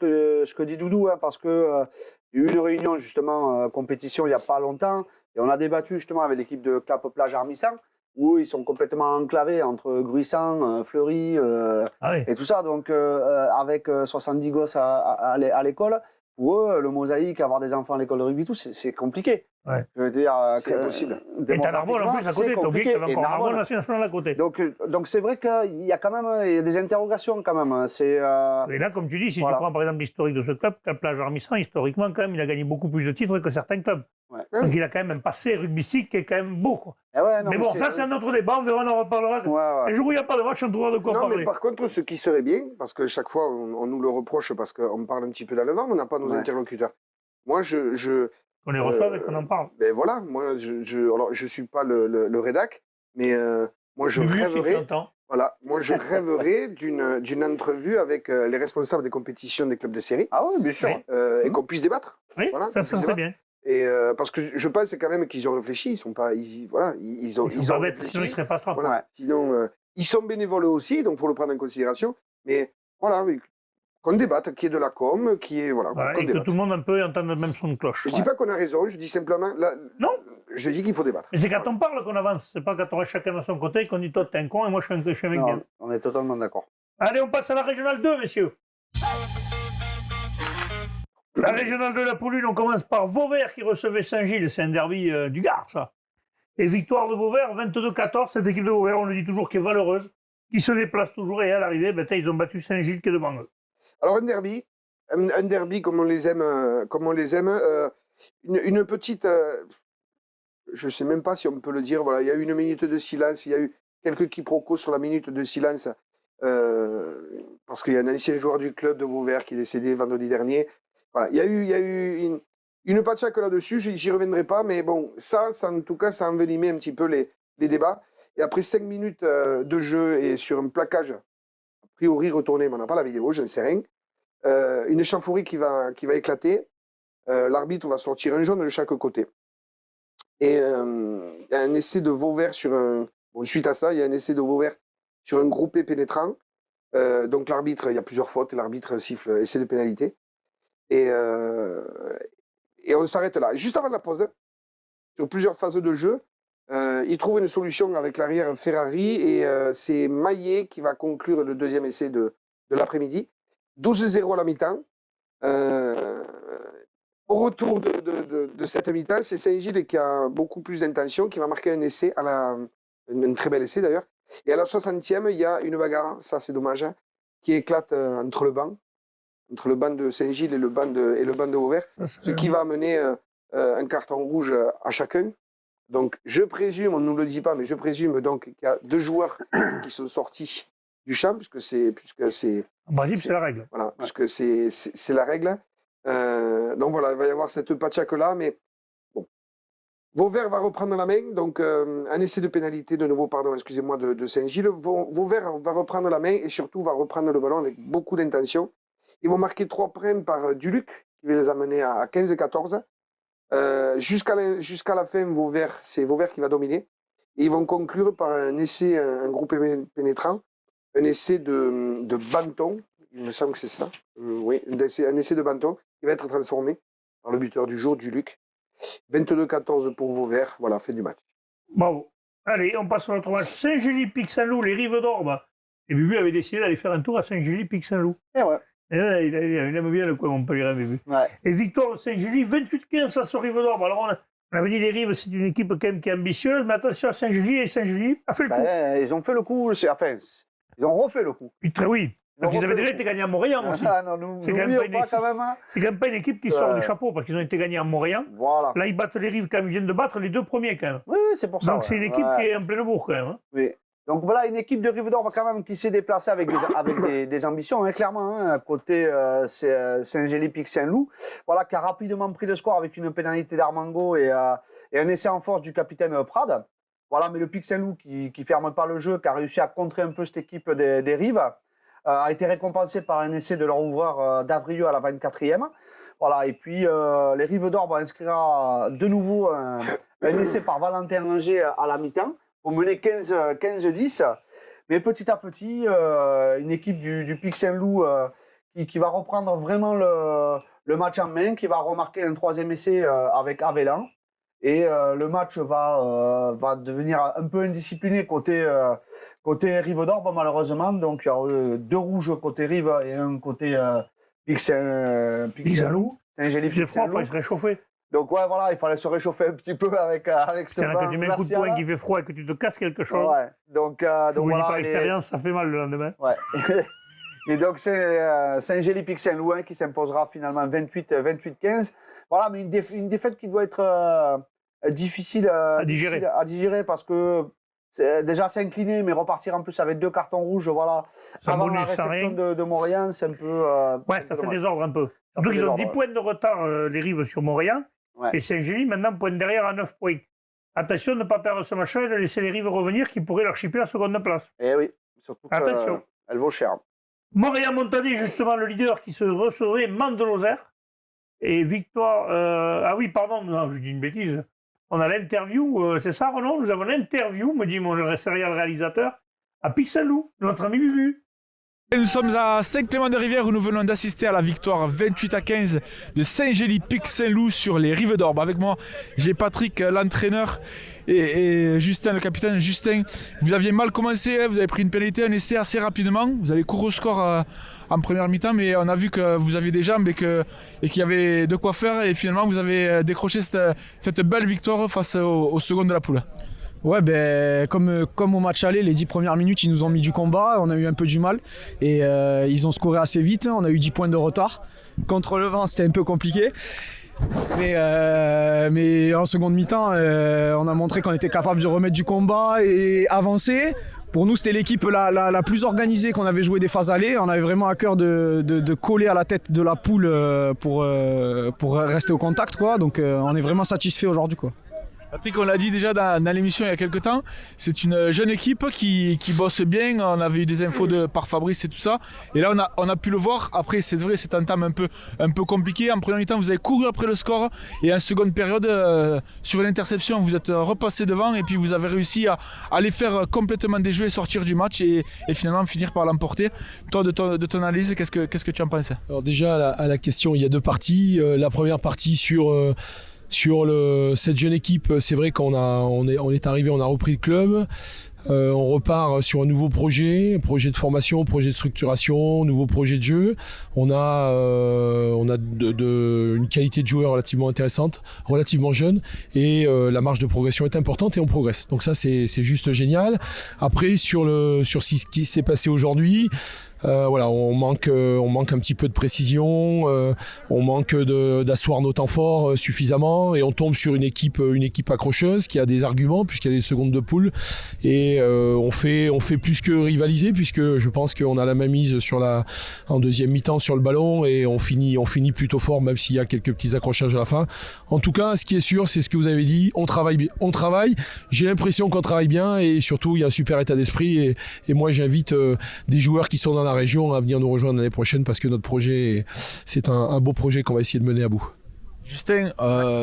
que dit Doudou, hein, parce que il y a eu une réunion, justement, compétition, il n'y a pas longtemps, et on a débattu justement avec l'équipe de Clap Plage Armissant, où ils sont complètement enclavés entre Gruissant, Fleury et tout ça. Donc, avec 70 gosses à l'école, pour eux, le mosaïque, avoir des enfants à l'école de rugby, tout, c'est compliqué. Ouais. Je veux dire, c'est impossible. Et t'as Narbonne en plus à côté, t'as oublié qu'il y avait encore Narbonne national à côté. Donc c'est vrai qu'il y a quand même des interrogations quand même. Et là, comme tu dis, si tu prends par exemple l'historique de ce club, Cap Plage Armissant, historiquement quand même, il a gagné beaucoup plus de titres que certains clubs. Ouais. Donc il a quand même un passé rugbystique qui est quand même beau. Quoi. Mais bon, ça c'est un autre débat, on verra, on en reparlera. Les jours où il n'y a pas de match, on trouvera de quoi parler. Mais par contre, ce qui serait bien, parce que chaque fois on nous le reproche parce qu'on parle un petit peu dans le vent, on n'a pas nos interlocuteurs. Moi, on les reçoit et qu'on en parle. Ben voilà, moi je suis pas le rédac, mais moi je rêverais. Voilà, moi je rêverais d'une entrevue avec les responsables des compétitions des clubs de série. Ah oui, bien sûr. Et qu'on puisse débattre. Oui, voilà, ça serait bien. Et parce que je pense quand même qu'ils ont réfléchi, ils sont pas, ils ont réfléchi. Sinon ils seraient pas strappés. Voilà, sinon ils sont bénévoles aussi, donc faut le prendre en considération. Mais voilà, oui. Qu'on débatte, qui est de la com, qui est... Voilà, et que tout le monde un peu entende le même son de cloche. Je ne dis pas qu'on a raison, je dis simplement... Non. Je dis qu'il faut débattre. Mais c'est quand on parle qu'on avance, c'est pas quand on reste chacun de son côté qu'on dit toi t'es un con et moi je suis un mec bien. On est totalement d'accord. Allez, on passe à la régionale 2, messieurs. La régionale de la Poule 1, on commence par Vauvert qui recevait Saint-Gilles, c'est un derby du Gard, ça. Et victoire de Vauvert, 22-14, cette équipe de Vauvert, on le dit toujours, qui est valeureuse, qui se déplace toujours, et à l'arrivée, ils ont battu Saint-Gilles qui est devant eux. Alors, un derby comme on les aime, une petite... je ne sais même pas si on peut le dire, voilà, il y a eu 1 minute de silence, il y a eu quelques quiproquos sur la minute de silence, parce qu'il y a un ancien joueur du club de Vauvert qui est décédé vendredi dernier. Voilà, il y a eu une patchaque là-dessus, j'y reviendrai pas, mais bon, ça, en tout cas, ça a envenimé un petit peu les débats. Et après 5 minutes de jeu et sur un plaquage, a priori retourné, mais on n'a pas la vidéo, je ne sais rien, une échauffourée qui va éclater, l'arbitre va sortir un jaune de chaque côté. Et il y a un essai de Vauvert suite à ça, il y a un essai de Vauvert sur un groupé pénétrant. Donc l'arbitre, il y a plusieurs fautes, l'arbitre siffle essai de pénalité. Et on s'arrête là. Juste avant la pause, sur plusieurs phases de jeu, il trouve une solution avec l'arrière Ferrari et c'est Maillet qui va conclure le deuxième essai de l'après-midi. 12-0 à la mi-temps. Au retour de cette mi-temps, c'est Saint-Gilles qui a beaucoup plus d'intention, qui va marquer un essai, un très bel essai d'ailleurs. Et à la 60e, il y a une bagarre, ça c'est dommage, hein, qui éclate entre le banc de Saint-Gilles et le banc de Vauvert, ce qui va amener un carton rouge à chacun. Donc je présume, on ne nous le dit pas, mais je présume donc qu'il y a 2 joueurs qui sont sortis du champ, puisque c'est... En principe, c'est la règle. Voilà, puisque c'est la règle. Donc voilà, il va y avoir cette patchaque-là, mais bon. Vauvert va reprendre la main, donc un essai de pénalité de nouveau, excusez-moi, de Saint-Gilles. Vauvert va reprendre la main et surtout va reprendre le ballon avec beaucoup d'intention. Ils vont marquer 3 points par Duluc, qui va les amener à 15-14. Jusqu'à la fin, c'est Vauvert qui va dominer. Et ils vont conclure par un essai, un groupe pénétrant, un essai de Banton, il me semble que c'est ça. Oui, un essai de Banton qui va être transformé par le buteur du jour, Duluc. 22-14 pour Vauvert, voilà, fin du match. Bravo. Allez, on passe à notre match. Saint-Gély-Pic-Saint-Loup, les Rives d'Orbe. Et Bubu avait décidé d'aller faire un tour à Saint-Gély-Pic-Saint-Loup. Et ouais. Et ouais, il aime bien le coin Montpellier, Bubu. Ouais. Et victoire de Saint-Gély, 28-15 face aux Rives d'Orbe. Alors, on avait dit les Rives, c'est une équipe quand même qui est ambitieuse, mais attention à Saint-Gély, et Saint-Gély a fait le coup. Ils ont fait le coup, enfin, ils ont refait le coup. Oui. Parce qu'ils avaient déjà été gagnés à Montréal aussi. Ah non, c'est quand même pas une équipe qui sort du chapeau, parce qu'ils ont été gagnés à Montréal. Voilà. Là, ils battent les Rives quand même, ils viennent de battre les 2 premiers quand même. Oui, c'est pour ça. Donc c'est une équipe qui est en pleine bourre quand même. Hein. Oui. Donc voilà, une équipe de Rives d'Orbe quand même qui s'est déplacée avec des ambitions, hein, clairement, hein, côté Saint-Gély-Pic-Saint-Loup. Voilà, qui a rapidement pris le score avec une pénalité d'Armango et un essai en force du capitaine Prade. Voilà, mais le Pic-Saint-Loup qui ferme pas le jeu, qui a réussi à contrer un peu cette équipe des Rives, a été récompensé par un essai de leur ouvreur d'Avrieux à la 24e. Voilà, et puis les Rives d'Orbe inscrira de nouveau un essai par Valentin Ringer à la mi-temps pour mener 15-10. Mais petit à petit, une équipe du Pic-Saint-Loup qui va reprendre vraiment le match en main, qui va remarquer un 3e essai avec Avelan. Et le match va devenir un peu indiscipliné côté Rives d'Orbe, malheureusement. Donc, il y a 2 rouges côté Rives et un côté Pic-Saint-Loup. C'est froid, il faut se réchauffer. Donc, ouais, voilà, il fallait se réchauffer un petit peu avec ce bain quand tu mets un coup de poing qui fait froid et que tu te casses quelque chose. Ouais, donc voilà. Par expérience, ça fait mal le lendemain. Ouais. Et donc, c'est Saint-Gély-Pic-Saint-Loup qui s'imposera finalement 28-15. Voilà, mais une défaite qui doit être difficile à digérer parce que déjà s'incliner, mais repartir en plus avec 2 cartons rouges, voilà. Avant la réception de Montréal, c'est un peu. Ouais, ça fait désordre un peu. Surtout qu'ils ont 10 points de retard, les Rives, sur Montréal. Ouais. Et Saint-Gély, maintenant, pointe derrière à 9 points. Attention de ne pas perdre ce machin et de laisser les Rives revenir qui pourraient leur chipper la 2e place. Eh oui, surtout attention. Elle vaut cher. Montréal-Montagny, justement, le leader qui se recevait Mande-Lozère. Et victoire. Ah oui, pardon, non, je dis une bêtise. On a l'interview, c'est ça, Renaud? Nous avons l'interview, me dit mon serial réalisateur, à Pic-Saint-Loup, notre ami Bubu. Nous sommes à Saint-Clément-de-Rivière où nous venons d'assister à la victoire 28-15 de Saint-Gély-Pic-Saint-Loup sur les Rives d'Orbe. Avec moi, j'ai Patrick, l'entraîneur, et Justin, le capitaine. Justin, vous aviez mal commencé, vous avez pris une pénalité, un essai assez rapidement. Vous avez couru au score en première mi-temps, mais on a vu que vous aviez des jambes et qu'il y avait de quoi faire. Et finalement, vous avez décroché cette belle victoire face au second de la poule. Ouais, ben, comme au match aller, les 10 premières minutes, ils nous ont mis du combat, on a eu un peu du mal et ils ont scoré assez vite, on a eu 10 points de retard. Contre le vent, c'était un peu compliqué. Mais en seconde mi-temps, on a montré qu'on était capable de remettre du combat et avancer. Pour nous, c'était l'équipe la plus organisée qu'on avait joué des phases allées. On avait vraiment à cœur de coller à la tête de la poule pour rester au contact, quoi. Donc on est vraiment satisfait aujourd'hui, quoi. Patrick, on l'a dit déjà dans l'émission il y a quelques temps, c'est une jeune équipe qui bosse bien. On avait eu des infos par Fabrice et tout ça. Et là, on a pu le voir. Après, c'est vrai, cette entame un peu compliquée. En première mi-temps, vous avez couru après le score. Et en seconde période, sur une interception, vous êtes repassé devant. Et puis, vous avez réussi à les faire complètement déjouer, sortir du match et finalement finir par l'emporter. Toi, de ton analyse, qu'est-ce que tu en penses? Alors déjà, à la question, il y a deux parties. La première partie sur cette jeune équipe, c'est vrai on est arrivé, on a repris le club. On repart sur un nouveau projet de formation, projet de structuration, nouveau projet de jeu. On a une qualité de joueur relativement intéressante, relativement jeune, et la marge de progression est importante et on progresse. Donc ça, c'est juste génial. Après, sur ce qui s'est passé aujourd'hui, voilà, on manque un petit peu de précision, on manque d'asseoir nos temps forts suffisamment, et on tombe sur une équipe accrocheuse qui a des arguments puisqu'il y a des secondes de poule, et on fait plus que rivaliser, puisque je pense qu'on a la main mise en deuxième mi-temps sur le ballon, et on finit plutôt fort, même s'il y a quelques petits accrochages à la fin. En tout cas, ce qui est sûr, c'est ce que vous avez dit, on travaille. J'ai l'impression qu'on travaille bien, et surtout il y a un super état d'esprit, et moi j'invite des joueurs qui sont dans la région à venir nous rejoindre l'année prochaine, parce que notre projet, c'est un beau projet qu'on va essayer de mener à bout. Justin,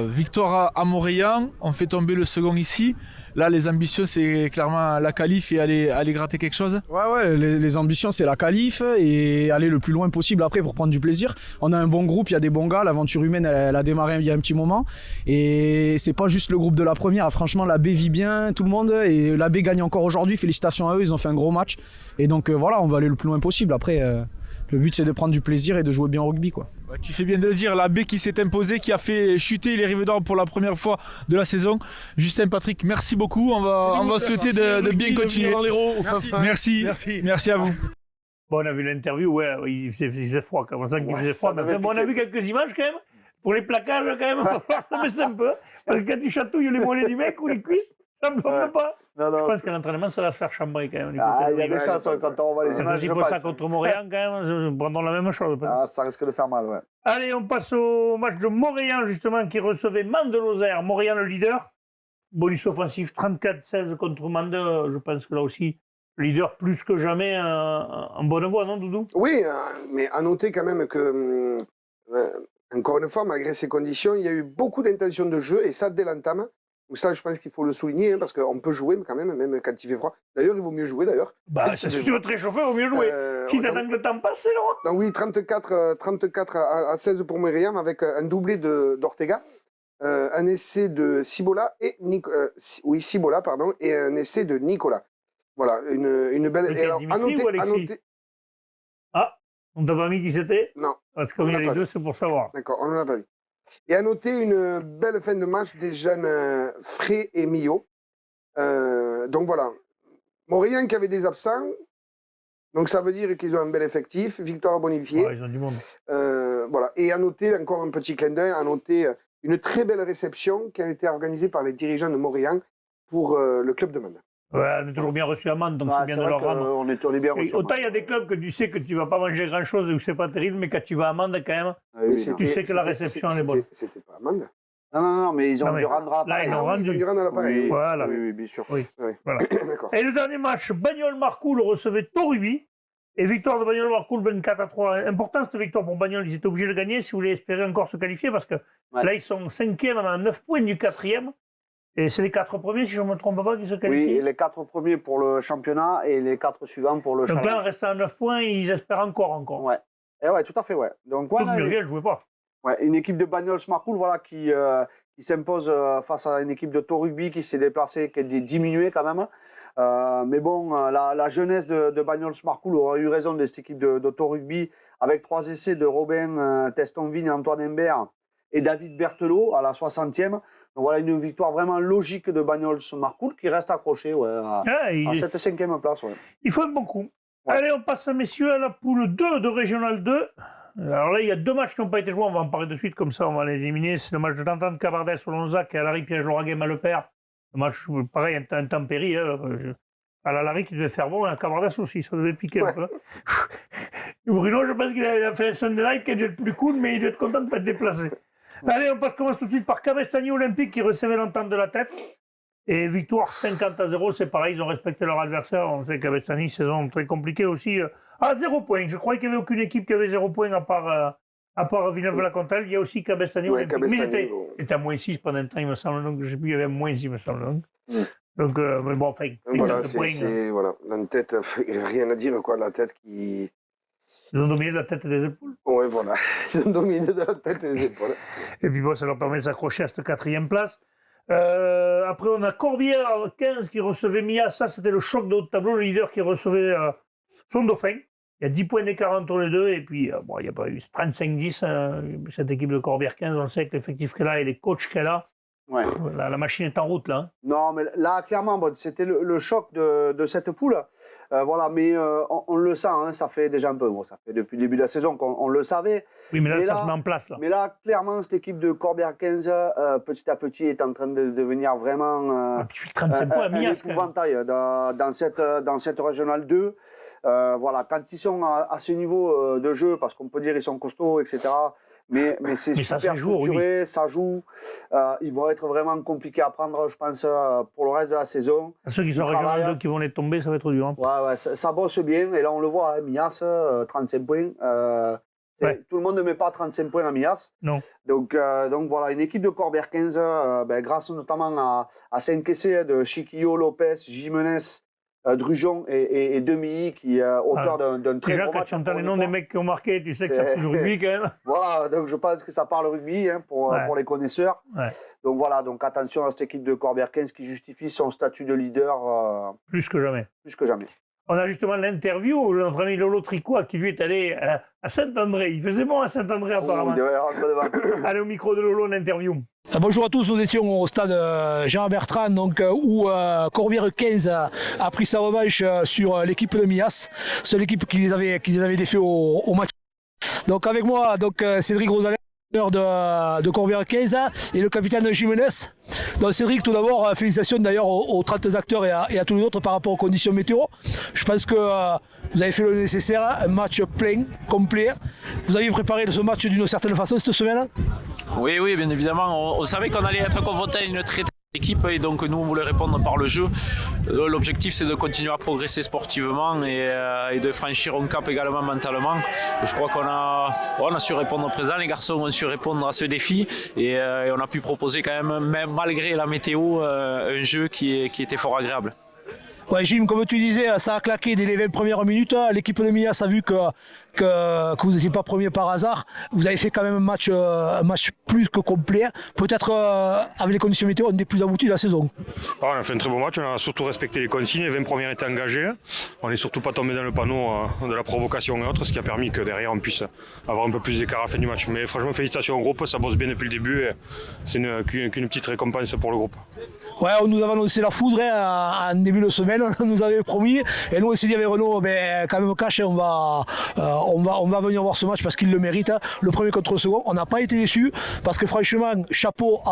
victoire à Montréal, on fait tomber le second ici. Là, les ambitions, c'est clairement la qualif et aller gratter quelque chose. Ouais, les ambitions, c'est la qualif et aller le plus loin possible après pour prendre du plaisir. On a un bon groupe, il y a des bons gars. L'aventure humaine, elle a démarré il y a un petit moment. Et c'est pas juste le groupe de la première. Franchement, la B vit bien, tout le monde. Et la B gagne encore aujourd'hui. Félicitations à eux, ils ont fait un gros match. Et donc voilà, on va aller le plus loin possible. Après, le but, c'est de prendre du plaisir et de jouer bien au rugby, quoi. Ouais, tu fais bien de le dire, la B qui s'est imposée, qui a fait chuter les Rives d'Orbe pour la première fois de la saison. Justin, Patrick, merci beaucoup. On va souhaiter de bien continuer. Merci à vous. Bon, on a vu l'interview, ouais, il faisait froid, on sent qu'il faisait froid. Mais enfin, bon, on a vu quelques images quand même. Pour les plaquages, quand même, il va falloir se baisser un peu. Parce que quand il chatouille les mollets du mec ou les cuisses, ça ne me semble pas. Non, je pense qu'à l'entraînement, ça va faire chambrer quand même. Il y a des chances quand on voit les images. Il faut ça contre Montréal quand même, pendant la même chose. Ça risque de faire mal, ouais. Allez, on passe au match de Montréal, justement, qui recevait Mende de Lozère. Montréal, le leader. Bonus offensif 34-16 contre Mende. Je pense que là aussi, leader plus que jamais en bonne voie, non, Doudou? Oui, mais à noter quand même que, encore une fois, malgré ces conditions, il y a eu beaucoup d'intentions de jeu, et ça dès l'entame. Donc ça, je pense qu'il faut le souligner, parce qu'on peut jouer quand même quand il fait froid. D'ailleurs, il vaut mieux jouer, d'ailleurs. Bah, si tu veux te réchauffer, il vaut mieux jouer. Quitte à que le temps passe, c'est long. Donc oui, 34 à 16 pour Myriam, avec un doublé d'Ortega, un essai de Cibola et et un essai de Nicolas. Voilà, une belle... Et alors, à noter... Ah, on t'a pas mis qui c'était? Non. Parce qu'on y a les deux, c'est pour savoir. D'accord, on ne l'a pas dit. Et à noter une belle fin de match des jeunes Frey et Millot. Donc voilà, Montréal qui avait des absents, donc ça veut dire qu'ils ont un bel effectif, victoire bonifiée. Ouais, ils ont du monde. Voilà. Et à noter, encore un petit clin d'œil, à noter une très belle réception qui a été organisée par les dirigeants de Montréal pour le club de Mende. Ouais, on est toujours bien reçu à Mende, donc c'est bien de leur rendre. On est bien reçu. Autant il y a des clubs que tu sais que tu ne vas pas manger grand-chose ou que c'est pas terrible, mais quand tu vas à Mende, quand même, tu sais que la réception elle est bonne. C'était pas à Mende. Non, mais ils ont dû rendre à l'appareil. Là, ils ont dû rendre à l'appareil. Voilà. Oui, bien sûr. Oui. Voilà. Et le dernier match, Bagnols-Marcoul recevait Torubi. Et victoire de Bagnols-Marcoul 24-3. Important cette victoire pour Bagnols, ils étaient obligés de gagner si vous voulez espérer encore se qualifier, parce que là ils sont 5e à 9 points du 4e. Et c'est les 4 premiers, si je ne me trompe pas, qui se qualifient. Oui, et les 4 premiers pour le championnat et les 4 suivants pour le championnat. Donc là, en restant à 9 points, ils espèrent encore. Ouais. Et ouais, tout à fait, ouais. Donc Muriel ne jouait pas. Ouais, une équipe de Bagnols-Marcoul, voilà, qui s'impose face à une équipe de Thor Rugby qui s'est déplacée, qui est diminuée quand même. Mais bon, la jeunesse de Bagnols-Marcoul aurait eu raison de cette équipe de Thor Rugby, avec 3 essais de Robin Testonvigne, Antoine Imbert et David Berthelot à la 60e. Donc voilà, une victoire vraiment logique de Bagnols-Marcoul qui reste accroché à cette 5e place. Ouais. Il faut un bon coup. Ouais. Allez, on passe, messieurs, à la poule 2 de Régional 2. Alors là, il y a 2 matchs qui n'ont pas été joués, on va en parler de suite, comme ça on va les éliminer. C'est le match de l'Entente Cabardès-Olonzac et Alary Piège-Lauragais-Mallepère. Le match, pareil, intempérie. À l'Alary qui devait faire bon, et à Cabardès aussi, ça devait piquer un peu. Bruno, je pense qu'il a fait un Sunday night qui est le plus cool, mais il doit être content de ne pas être déplacé. Allez, on commence tout de suite par Cabestany Olympique qui recevait l'Entente de la Tête. Et victoire 50-0, c'est pareil, ils ont respecté leur adversaire. On sait Cabestany, saison très compliquée aussi. 0 points. Je croyais qu'il n'y avait aucune équipe qui avait 0 points à part Villeneuve-la-Comtelle. Il y a aussi Cabestany Olympique. Mais il était à moins 6 pendant un temps, il me semble. Donc, je ne sais plus, il y avait moins 6, il me semble. Donc, mais bon, enfin. Voilà, voilà. La tête, rien à dire, quoi. La tête qui. Ils ont dominé de la tête et des épaules. Oui, voilà. Ils ont dominé de la tête et des épaules. Et puis bon, ça leur permet de s'accrocher à cette 4e place. Après, on a Corbière 15 qui recevait Mias. Ça, c'était le choc de haut de tableau. Le leader qui recevait son dauphin. Il y a 10 points d'écart entre les deux. Et puis, bon, il n'y a pas eu 35-10. Cette équipe de Corbière 15, on sait avec l'effectif qu'elle a et les coachs qu'elle a. Ouais. La machine est en route, là. Non, mais là, clairement, bon, c'était le choc de cette poule. Voilà, mais on le sent, hein, ça fait déjà un peu. Bon, ça fait depuis le début de la saison qu'on le savait. Oui, mais là, ça se met en place. Là. Mais là, clairement, cette équipe de Corbière 15, petit à petit, est en train de devenir vraiment un 35 points à Mias, un épouvantail dans cette Régionale 2. Voilà, quand ils sont à ce niveau de jeu, parce qu'on peut dire qu'ils sont costauds, etc., mais c'est super structuré, oui. Ça joue. Ils vont être vraiment compliqués à prendre, je pense, pour le reste de la saison. Ceux qui sont Régional 2 qui vont les tomber, ça va être dur. Hein. Ouais, ça bosse bien. Et là, on le voit, hein, Mias, 35 points. Tout le monde ne met pas 35 points à Mias. Non. Donc voilà, une équipe de Corbière 15, grâce notamment à 5 essais de Chiquillo, Lopez, Jimenez, Drujon et Demilly, qui est auteur d'un très gros match. Quand tu entends les noms des mecs qui ont marqué, tu sais que ça touche le rugby quand même. Voilà, donc je pense que ça parle rugby pour les connaisseurs. Ouais. Donc voilà, donc attention à cette équipe de Corbière 15 qui justifie son statut de leader. Plus que jamais. Plus que jamais. On a justement l'interview de notre ami Lolo Tricois qui lui est allé à Saint-André. Il faisait bon à Saint-André apparemment. Allez au micro de Lolo, l'interview. Bonjour à tous, nous étions au stade Jean-Bertrand où Corbière 15 a pris sa revanche sur l'équipe de Mias, c'est l'équipe qui les avait défaits au match. Donc avec moi, Cédric Rosalet, de Corbière 15 et le capitaine Jimenez. Donc Cédric, tout d'abord, félicitations d'ailleurs aux 30 acteurs et à tous les autres par rapport aux conditions météo. Je pense que vous avez fait le nécessaire, un match plein, complet. Vous aviez préparé ce match d'une certaine façon cette semaine? Oui, bien évidemment. On savait qu'on allait être confronté à une très équipe et donc nous on voulait répondre par le jeu. L'objectif c'est de continuer à progresser sportivement et de franchir un cap également mentalement. Je crois qu'on a su répondre présent, les garçons ont su répondre à ce défi et on a pu proposer quand même malgré la météo un jeu qui était fort agréable. Ouais, Jim, comme tu disais, ça a claqué dès les 20 premières minutes. L'équipe de Mias a vu que vous n'étiez pas premier par hasard. Vous avez fait quand même un match plus que complet. Peut-être avec les conditions météo, un des plus aboutis de la saison. On a fait un très beau match, on a surtout respecté les consignes. Les 20 premières étaient engagées. On n'est surtout pas tombé dans le panneau de la provocation et autres, ce qui a permis que derrière on puisse avoir un peu plus d'écart à la fin du match. Mais franchement, félicitations au groupe, ça bosse bien depuis le début. C'est qu'une petite récompense pour le groupe. Ouais, on nous avait annoncé la foudre en début de semaine, on nous avait promis. Et nous on s'est dit avec Renaud, quand même cash, on va venir voir ce match parce qu'il le mérite. Le premier contre le second, on n'a pas été déçus parce que franchement, chapeau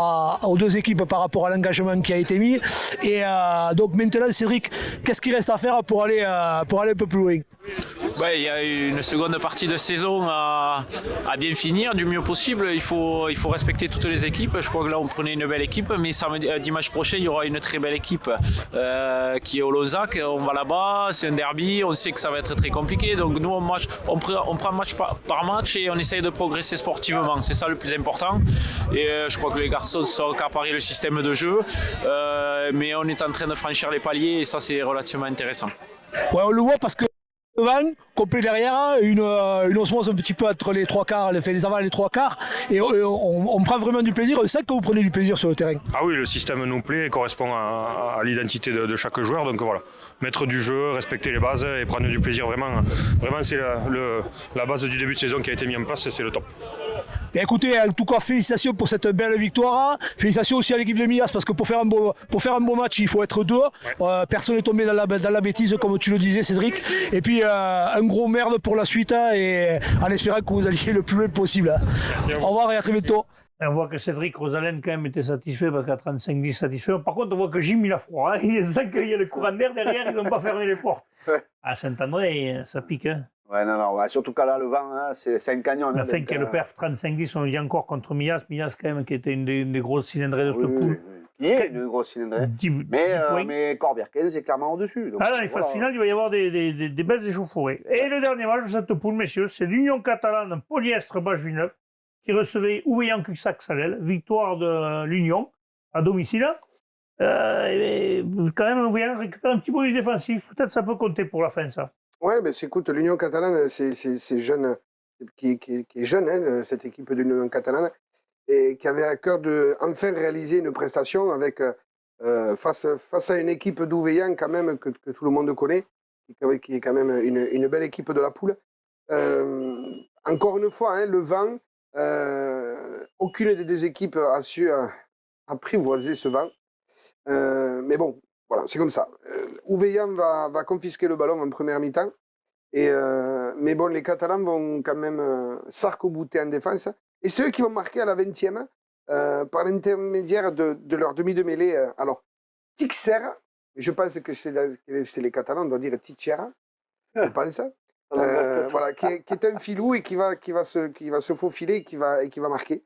aux deux équipes par rapport à l'engagement qui a été mis. Et donc maintenant, Cédric, qu'est-ce qu'il reste à faire pour aller un peu plus loin? Il y a une seconde partie de saison à bien finir du mieux possible. Il faut respecter toutes les équipes. Je crois que là on prenait une belle équipe, mais dimanche prochain il y aura une très belle équipe qui est au Lauzac. On va là-bas, c'est un derby, on sait que ça va être très compliqué. Donc nous on prend match par match et on essaye de progresser sportivement. C'est ça le plus important. Et je crois que les garçons sont accaparés le système de jeu, mais on est en train de franchir les paliers et ça c'est relativement intéressant. Ouais, on le voit parce que devant, complet derrière, une osmose un petit peu entre les trois quarts, les avant et les trois quarts, et on prend vraiment du plaisir. On sait que vous prenez du plaisir sur le terrain. Ah oui, le système nous plaît et correspond à l'identité de chaque joueur. Donc voilà, mettre du jeu, respecter les bases et prendre du plaisir, vraiment c'est la base du début de saison qui a été mise en place et c'est le top. Et écoutez, en tout cas, félicitations pour cette belle victoire. Félicitations aussi à l'équipe de Mias parce que pour faire un beau match, il faut être deux. Ouais. Personne n'est tombé dans la bêtise, comme tu le disais, Cédric. Et puis, un gros merde pour la suite et en espérant que vous alliez le plus loin possible. Au revoir et à très bientôt. Et on voit que Cédric Rosalène quand même était satisfait parce qu'à 35-10 satisfait. Par contre, on voit que Jim il a froid. Hein. Il sent qu'il y a le courant d'air derrière, ils n'ont pas fermé les portes. Ouais. À Saint-André, ça pique. Hein. Ouais, non, ouais, surtout qu'à là, le vent, hein, c'est un canyon. La fin, le perf 35-10, on le dit encore contre Mias. Mias, quand même, qui était une des grosses cylindrées de cette poule. Qui est une grosse cylindrée. Mais Corbière-15 est clairement au-dessus. Donc, dans les phases finales, il va y avoir des belles échauffourées. Et le dernier match de cette poule, messieurs, c'est l'Union catalane Polyestre Bâche-Villeneuve qui recevait Ouveillan-Cuxac-Salel. Victoire de l'Union à domicile. Et quand même, Ouveillan récupère un petit bonus défensif. Peut-être ça peut compter pour la fin, ça. Ouais, écoute, l'Union catalane, c'est jeune, qui est jeune, hein, cette équipe de l'Union catalane, et qui avait à cœur de enfin réaliser une prestation avec face à une équipe d'Ouveillan quand même que tout le monde connaît, qui est quand même une belle équipe de la poule. Encore une fois, hein, le vent, aucune des deux équipes a su apprivoiser ce vent. Mais bon, voilà, c'est comme ça. Ouveillan va confisquer le ballon en première mi-temps. Mais bon, les Catalans vont quand même s'arc-bouter en défense. Et c'est eux qui vont marquer à la 20e par l'intermédiaire de leur demi de mêlée. Alors, Tixer, je pense que c'est les Catalans, on doit dire Tixera, je pense. Voilà, qui est un filou et qui va se faufiler et qui va marquer.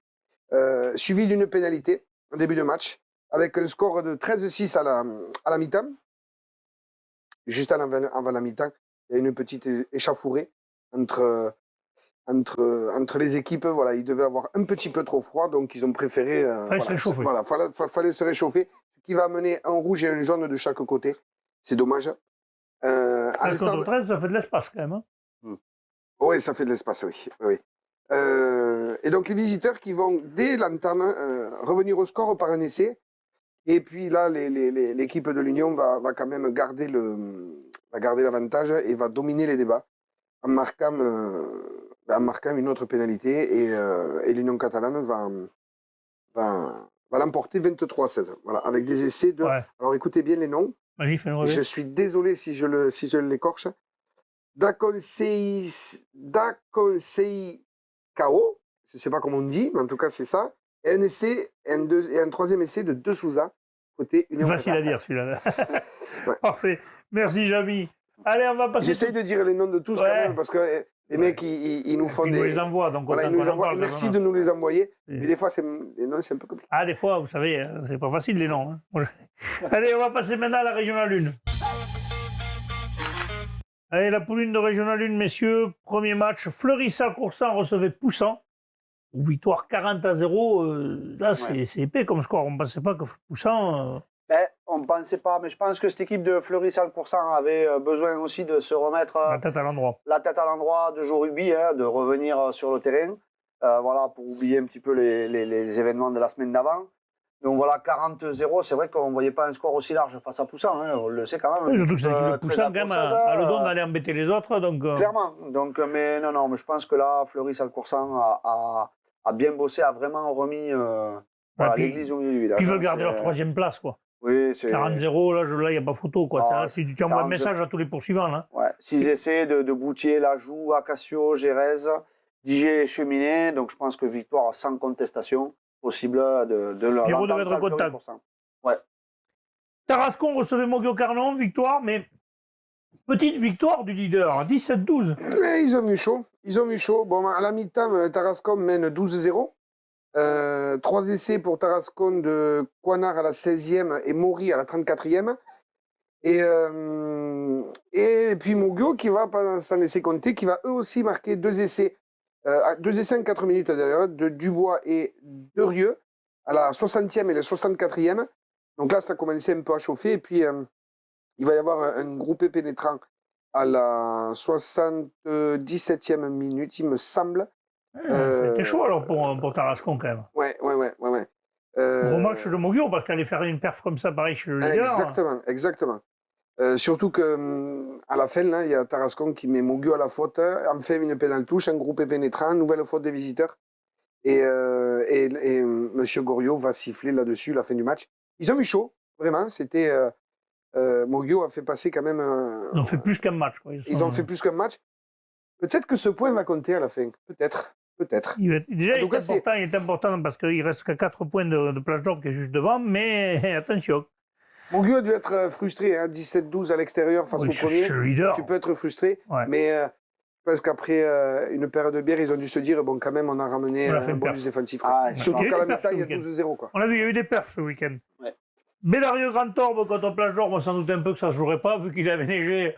Suivi d'une pénalité en début de match, avec un score de 13-6 à la mi-temps. Juste avant la mi-temps, il y a une petite échauffourée entre les équipes. Voilà, ils devaient avoir un petit peu trop froid, donc ils ont préféré... fallait se réchauffer, ce qui va amener un rouge et un jaune de chaque côté. C'est dommage. Contre 13, ça fait de l'espace quand même. Hein. Oui, ça fait de l'espace, oui. Et donc les visiteurs qui vont, dès l'entame, revenir au score par un essai. Et puis là, l'équipe de l'Union va quand même garder l'avantage et va dominer les débats en marquant une autre pénalité. Et l'Union catalane va l'emporter 23-16. Voilà, avec des essais de... Ouais. Alors écoutez bien les noms. Je suis désolé si je l'écorche. Dakonsei Kao, je ne sais pas comment on dit, mais en tout cas c'est ça. Et un essai et un troisième essai de De Souza, côté Union. Facile à dire celui-là. Ouais. Parfait. Merci Jamy. Allez, on va passer. J'essaye de dire les noms de tous quand même, parce que les mecs, ils nous font des... Ils nous les envoient, donc voilà, ils nous envoient. Merci de nous les envoyer. Mais des fois, les noms, c'est un peu compliqué. Ah, des fois, vous savez, c'est pas facile les noms. Hein. Allez, on va passer maintenant à la Régionale 1. Allez, la poule 1 de Régionale 1, messieurs. Premier match, Fleury-Salcoursan recevait Poussan. Victoire 40-0. Là, c'est épais comme score. On ne pensait pas que Poussan... on ne pensait pas, mais je pense que cette équipe de Fleury-Salcoursan avait besoin aussi de se remettre la tête à l'endroit. La tête à l'endroit, de jouer au rugby, hein, de revenir sur le terrain, voilà, pour oublier un petit peu les événements de la semaine d'avant. Donc voilà, 40-0, c'est vrai qu'on ne voyait pas un score aussi large face à Poussan, hein, on le sait quand même. Oui, surtout que cette équipe de Poussan, quand même, a le don d'aller embêter les autres. Donc, clairement, donc, mais non, mais je pense que là, Fleury-Salcoursan a bien bossé, a vraiment remis l'église au milieu du village. Puis ils veulent garder leur troisième place, quoi. Oui, c'est... 40-0, là, il n'y a pas photo, quoi. Si tu envoies un message à tous les poursuivants, là. Ouais, 6 essais de Boutier, Lajoux, Acacio, Gérèse, Diger et Cheminée. Donc, je pense que victoire sans contestation possible de leur... Pierrot devait être contact. Ouais. Tarascon recevait Moguio-Carnon, victoire, mais Petite victoire du leader, 17-12. Mais ils ont eu chaud. Ils ont eu chaud. Bon, à la mi-temps, Tarascon mène 12-0. 3 essais pour Tarascon de Coinard à la 16e et Maury à la 34e. Et puis Mogio qui va, pas s'en laisser compter, qui va eux aussi marquer 2 essais. 2 essais en 4 minutes d'ailleurs, de Dubois et de Rieux à la 60e et la 64e. Donc là, ça commençait un peu à chauffer. Et puis, il va y avoir un groupé pénétrant à la 77e minute, il me semble. C'était chaud alors pour Tarascon quand même. Ouais. Gros match de Mogio parce qu'aller faire une perf comme ça, pareil chez le leader. Exactement. Surtout qu'à la fin, là, il y a Tarascon qui met Mogio à la faute, en fait une pénale touche, un groupé pénétrant, nouvelle faute des visiteurs. Et M. Goriot va siffler là-dessus la fin du match. Ils ont eu chaud, vraiment. C'était Mogio a fait passer quand même. Ils ont fait plus qu'un match. Quoi. Ils ont fait plus qu'un match. Peut-être que ce point va compter à la fin. Peut-être. Déjà, il est important parce qu'il reste qu'à 4 points de Plage d'Orbe qui est juste devant, mais attention. Mogio a dû être frustré, hein, 17-12 à l'extérieur face au premier. Tu peux être frustré, mais je pense qu'après une paire de bières, ils ont dû se dire bon, quand même, on a ramené un bonus défensif. Surtout qu'à la mi-temps, il y a 12-0. On a vu, il y a eu des perfs ce week-end. Ouais. Bédarieux Grand Orbe contre Plage d'Orbe, on s'en doutait un peu que ça ne se jouerait pas, vu qu'il avait neigé.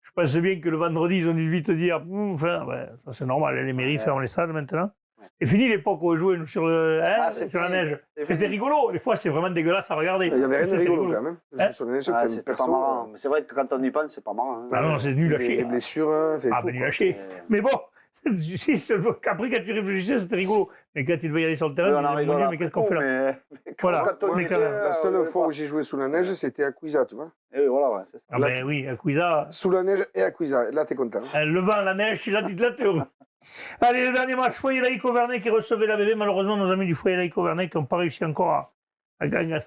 Je pensais bien que le vendredi, ils ont dû vite dire ça c'est normal, les mairies ferment les salles maintenant. C'est fini l'époque où on jouait sur la neige. C'était rigolo. Des fois, c'est vraiment dégueulasse à regarder. Il y avait rien de rigolo quand même. Sur la neige, c'était pas marrant. Mais c'est vrai que quand on y pense, c'est pas marrant. Ah non, c'est nul à chier. Les blessures, c'est nul à chier. Mais bon, après, quand tu réfléchissais, c'était rigolo. Mais quand tu devais y aller sur le terrain, tu disais, mais qu'est-ce qu'on fait là? Voilà. La seule fois où j'ai joué sous la neige, c'était à Cuisa, tu vois. Et voilà, c'est ça. Ah ben oui, à Cuisa. Sous la neige et à Cuisa. Là, t'es content. Le vent, la neige, tu l'as dit, là, t'es heureux. Allez, le dernier match, Foyer Laïc Auvernais qui recevait la BB. Malheureusement, nos amis du Foyer Laïc Auvernais qui n'ont pas réussi encore à gagner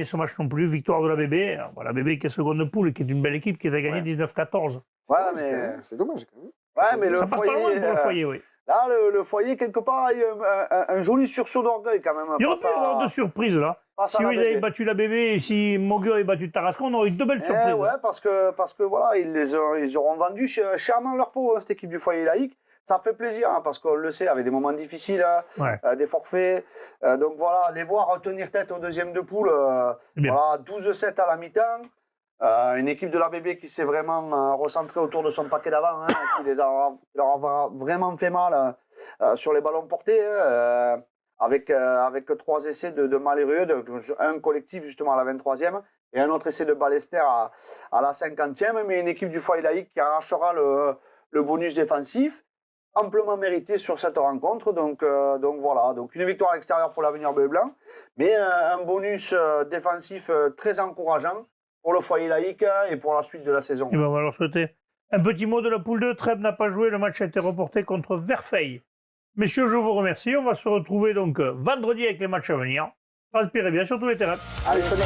ce match non plus. Victoire de la BB. Alors, voilà, la BB qui est seconde poule, qui est une belle équipe, qui a gagné 19-14. Ouais, mais c'est dommage quand même. Ouais, mais ça passe pas loin pour le Foyer, oui. Là, le Foyer, quelque part, il y a un joli sursaut d'orgueil quand même. Il y aurait pu y avoir de surprises là. Si ils avaient battu la BB et si Mogio avait battu Tarascon, on aurait eu de belles surprises. Ouais, parce que voilà, ils auront vendu chèrement leur peau, cette équipe du Foyer Laïc. Ça fait plaisir, hein, parce qu'on le sait, avec des moments difficiles, des forfaits. Donc voilà, les voir tenir tête au deuxième de poule, voilà, 12-7 à la mi-temps. Une équipe de la BB qui s'est vraiment recentrée autour de son paquet d'avant, hein, qui leur a vraiment fait mal sur les ballons portés, avec 3 essais de Malheureux, un collectif justement à la 23e, et un autre essai de Ballester à la 50e, mais une équipe du Foyer Laïc qui arrachera le bonus défensif, amplement mérité sur cette rencontre. Donc voilà, donc une victoire à l'extérieur pour l'Avenir Bleu et Blanc, mais un bonus défensif très encourageant pour le Foyer Laïc et pour la suite de la saison. Et ben on va leur souhaiter un petit mot de la poule 2. Trèbes n'a pas joué, le match a été reporté contre Verfeil. Messieurs, je vous remercie. On va se retrouver donc vendredi avec les matchs à venir. Transpirez bien sur tous les terrains. Allez, salut.